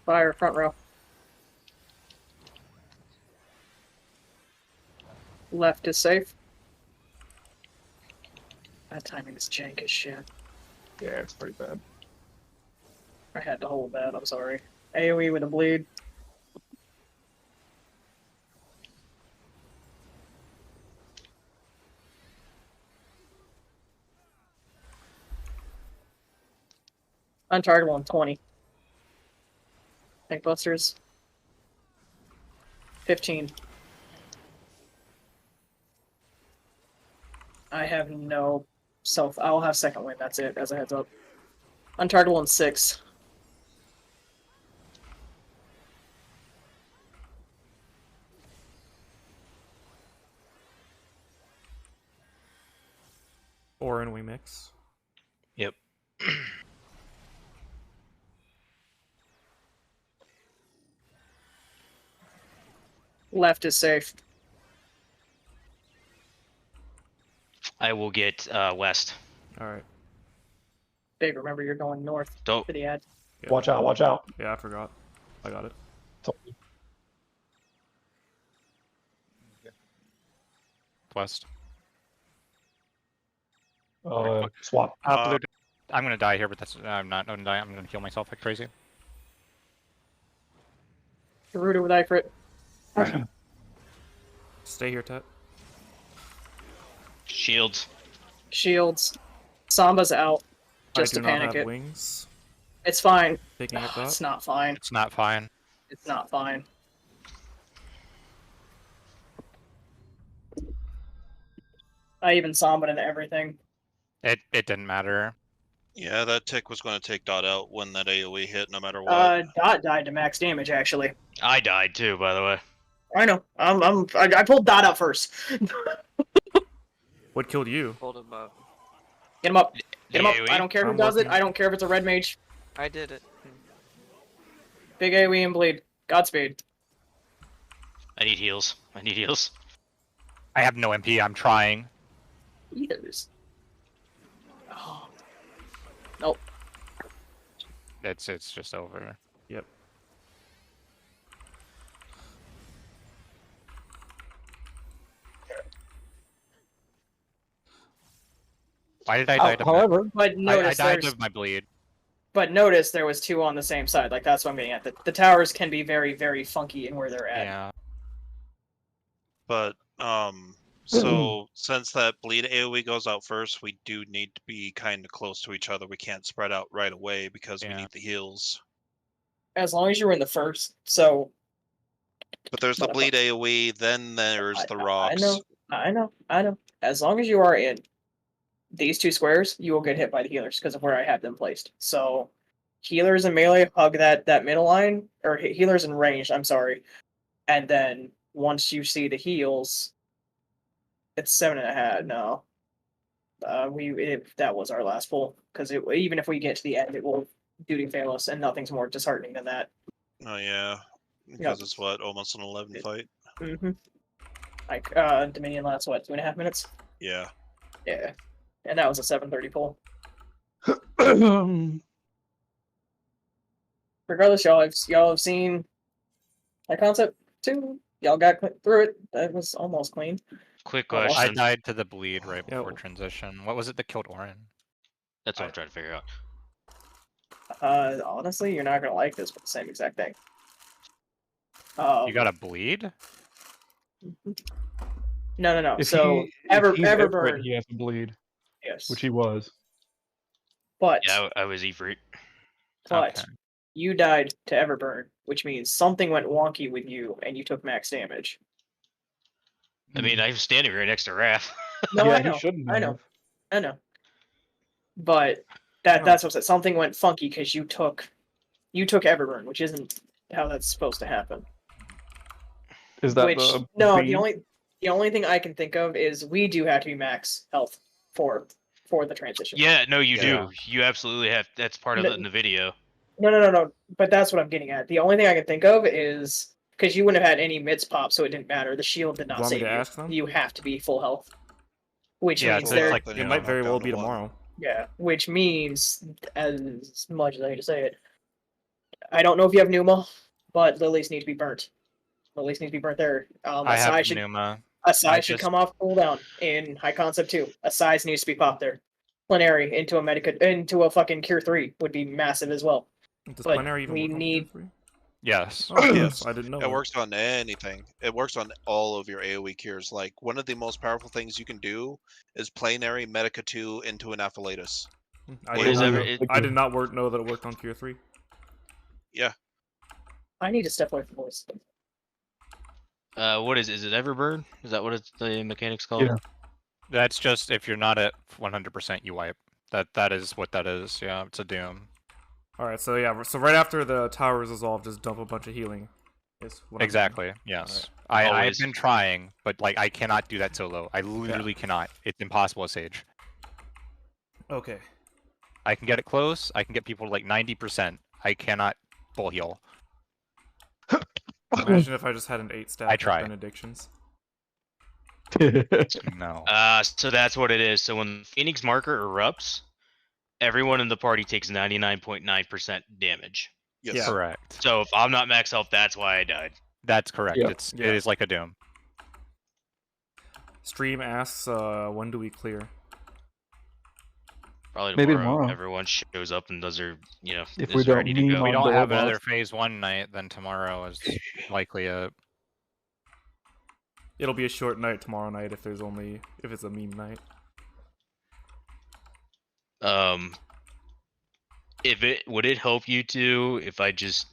Fire, front row. Left is safe. That timing is jank as shit. Yeah, it's pretty bad. I had to hold that, I'm sorry. AoE with a bleed. Untargetable on 20. Tank busters. 15. I have no self. I'll have second wind. That's it. As a heads up. Unchartable in 6. Orin we mix. Yep. Left is safe. I will get west. All right. Dave, remember you're going north Don't. for the ad. Yeah. Watch out, watch out. Yeah, I forgot. I got it. West. Swap. Blue. I'm gonna die here, but that's I'm not gonna die. I'm gonna heal myself like crazy. Gerudo with Ifrit. Stay here, Tet. Shields. Shields. Samba's out. Just I do to not panic have it. wings. It's fine. Picking it up. It's not fine. It's not fine. It's not fine. I even Samba'd into everything. It didn't matter. Yeah, that tick was going to take Dot out when that AoE hit, no matter what. Dot died to max damage, actually. I died too, by the way. I know. I pulled Dot out first. What killed you? Pulled him up. Get him up. Get him up. AoE? I don't care who I'm does it. working. I don't care if it's a red mage. I did it. Big AoE and bleed. Godspeed. I need heals. I need heals. I have no MP. I'm trying. Eaters. Oh. Nope. It's just over. Yep. Why did I die to However, But I notice died there's. of my bleed. But notice there was 2 on the same side. Like that's what I'm getting at. The towers can be very, very funky in where they're at. Yeah. But, so since that bleed AoE goes out first, we do need to be kind of close to each other. We can't spread out right away because we Yeah. need the heals. As long as you're in the first. So But there's the bleed AoE, then there's the rocks. I know. As long as you are in these 2 squares, you will get hit by the healers because of where I have them placed. So healers and melee hug that middle line, or healers in range, I'm sorry. And then once you see the heals, it's 7.5. No. That was our last pull. Because even if we get to the end, it will duty fail us, and nothing's more disheartening than that. Oh, yeah. Because it's what, almost an 11 fight? Mm-hmm. Like, Dominion lasts, what, 2.5 minutes? Yeah. Yeah. And that was a 7:30 pull. Regardless, y'all have seen that concept too. Y'all got through it. That was almost clean. Quick Oh, question. I died to the bleed right Yeah. before transition. What was it that killed Orin? That's what I'm trying to figure out. Honestly, you're not gonna like this, but the same exact thing. You got a bleed? No. if So he, if he's Everett, Everburn, he has to bleed, yes. which he was. But Yeah, I was Ifrit. but you died to Everburn, which means something went wonky with you, and you took max damage. I mean, I'm standing right next to Raph. No, yeah, I know. he shouldn't I know. have. I know. But that's what I said. Something went funky because you took Everburn, which isn't how that's supposed to happen. Is that Which the no, beam? the only thing I can think of is we do have to be max health for the transition. Yeah, no, you Yeah. do. You absolutely have. That's part of it in the video. No. But that's what I'm getting at. The only thing I can think of is because you wouldn't have had any mids pop, so it didn't matter. The shield did not Want me save to you. ask them? You have to be full health. Which Yeah, means so they're it's like Then It you're might knocked very well down be to 1. tomorrow. yeah, which means as much as I hate to say it, I don't know if you have Numa, but lilies need to be burnt. Lilies need to be burnt there. I have Asai should Numa. Asai should come off cooldown in High Concept 2. Asai needs to be popped there. Plenary into a fucking Cure 3 would be massive as well. Does But Plenary even we work on need- Tier 3? Yes. Oh, yes, I didn't know. It that. works on anything. It works on all of your AoE cures. Like, one of the most powerful things you can do is Planary Medica 2 into an Aphilatus. I What did is not ever- know- I did not know that it worked on Tier 3. Yeah. I need to step away from voice. What is it? Everburn? Is that what it's the mechanics called? Yeah. That's just if you're not at 100%, you wipe. That is what that is. Yeah, it's a doom. All right, so yeah, so right after the tower is dissolved, just dump a bunch of healing. Is what I'm hearing. Exactly. Yes. Alright. I've Always. been trying, but like I cannot do that solo. I literally cannot. It's impossible as Sage. Okay. I can get it close. I can get people to like 90%. I cannot full heal. Imagine if I just had an 8 stack I of try. benedictions. No. So that's what it is. So when the Phoenix marker erupts, everyone in the party takes 99.9% damage. Yes. Yeah. Correct. So if I'm not max health, that's why I died. That's correct. Yeah. It Yeah. is like a doom. Stream asks, when do we clear? Probably Maybe tomorrow. tomorrow. Everyone shows up and does their, If is we don't ready to meme go. If we on don't door have boss. another phase 1 night, then tomorrow is likely a. It'll be a short night tomorrow night if it's a meme night. Would it help you to if I just?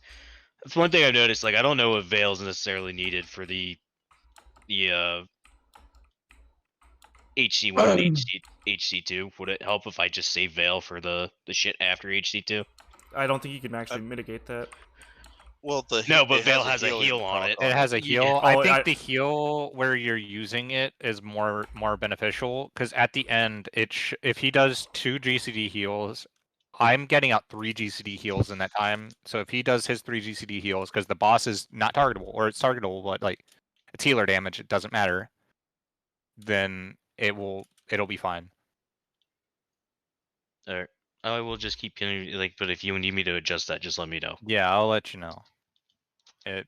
That's one thing I've noticed. Like I don't know if Veil's necessarily needed for the HC1 and HC2. Would it help if I just save Veil for the shit after HC2? I don't think you can actually mitigate that. Well, No, but Veil has a healing heal on it. It has a heal. Yeah. I Oh, think the heal where you're using it is more beneficial because at the end, if he does 2 GCD heals, I'm getting out 3 GCD heals in that time. So if he does his 3 GCD heals, because the boss is not targetable, or it's targetable, but like it's healer damage, it doesn't matter. Then it'll be fine. Alright. I will just keep killing but if you need me to adjust that, just let me know. Yeah, I'll let you know.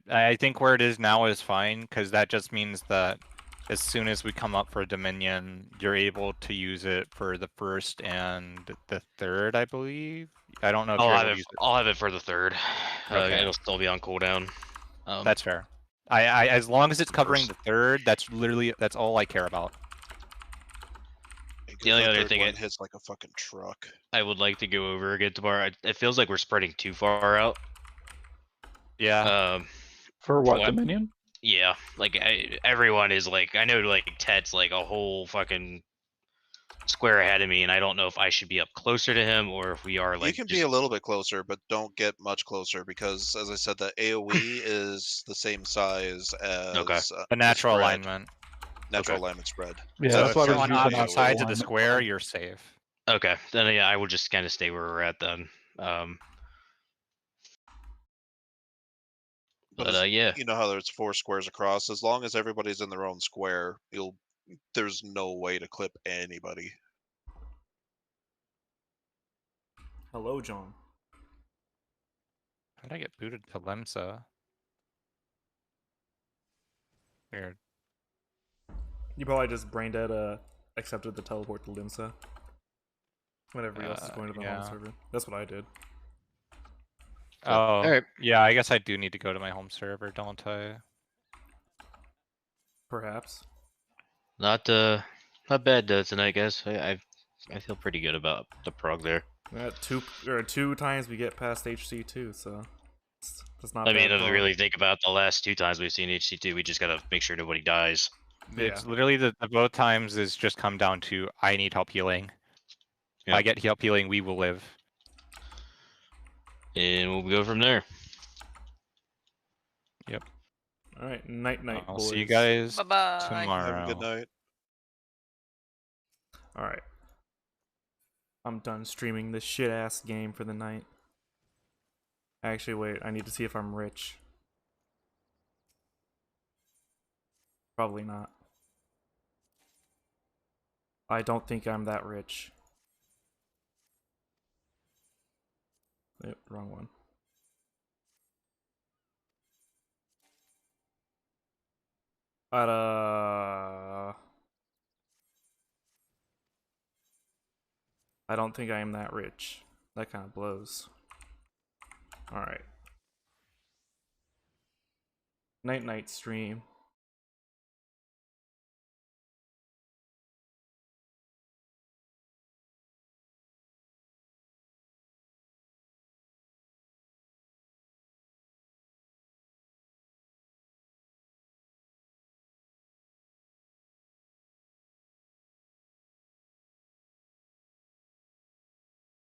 I think where it is now is fine because that just means that as soon as we come up for Dominion, you're able to use it for the 1st and the 3rd, I believe. I don't know if you're able to use it. I'll have it for the 3rd. Okay. It'll still be on cooldown. That's fair. I as long as it's covering First. the 3rd, that's all I care about. The only other third thing one hits like a fucking truck. I would like to go over again tomorrow. It feels like we're spreading too far out. Yeah. For what, What? Dominion? Yeah, like everyone is like, I know like Ted's like a whole fucking square ahead of me, and I don't know if I should be up closer to him or if we are like. You can be a little bit closer, but don't get much closer because, as I said, the AOE is the same size as the natural spread. alignment. Natural Okay. alignment spread. Yeah, So that's if why you're we're On using on opposite opposite AOE, sides of the alignment. square, you're safe. Okay, then yeah, I will just kind of stay where we're at then. But yeah. you know how there's 4 squares across. As long as everybody's in their own square, there's no way to clip anybody. Hello, John. How did I get booted to Lemsa? Weird. You probably just brain dead accepted the teleport to Limsa. When everybody else is going to the home yeah. server. That's what I did. Oh, Alright. yeah, I guess I do need to go to my home server, don't I? Perhaps. Not bad tonight, guys. I feel pretty good about the prog there. Two times we get past HC2, so that's not. I mean, bad if we prog. really think about the last 2 times we've seen HC2, we just gotta make sure nobody dies. It's literally the both times is just come down to I need help healing. If I get help healing, we will live. And we'll go from there. Yep. All right, night, I'll boys. see you guys Bye-bye. tomorrow. Have a good night. All right. I'm done streaming this shit ass game for the night. Actually, wait. I need to see if I'm rich. Probably not. I don't think I'm that rich. Yep, wrong one. But, I don't think I am that rich. That kind of blows. Alright. Night stream.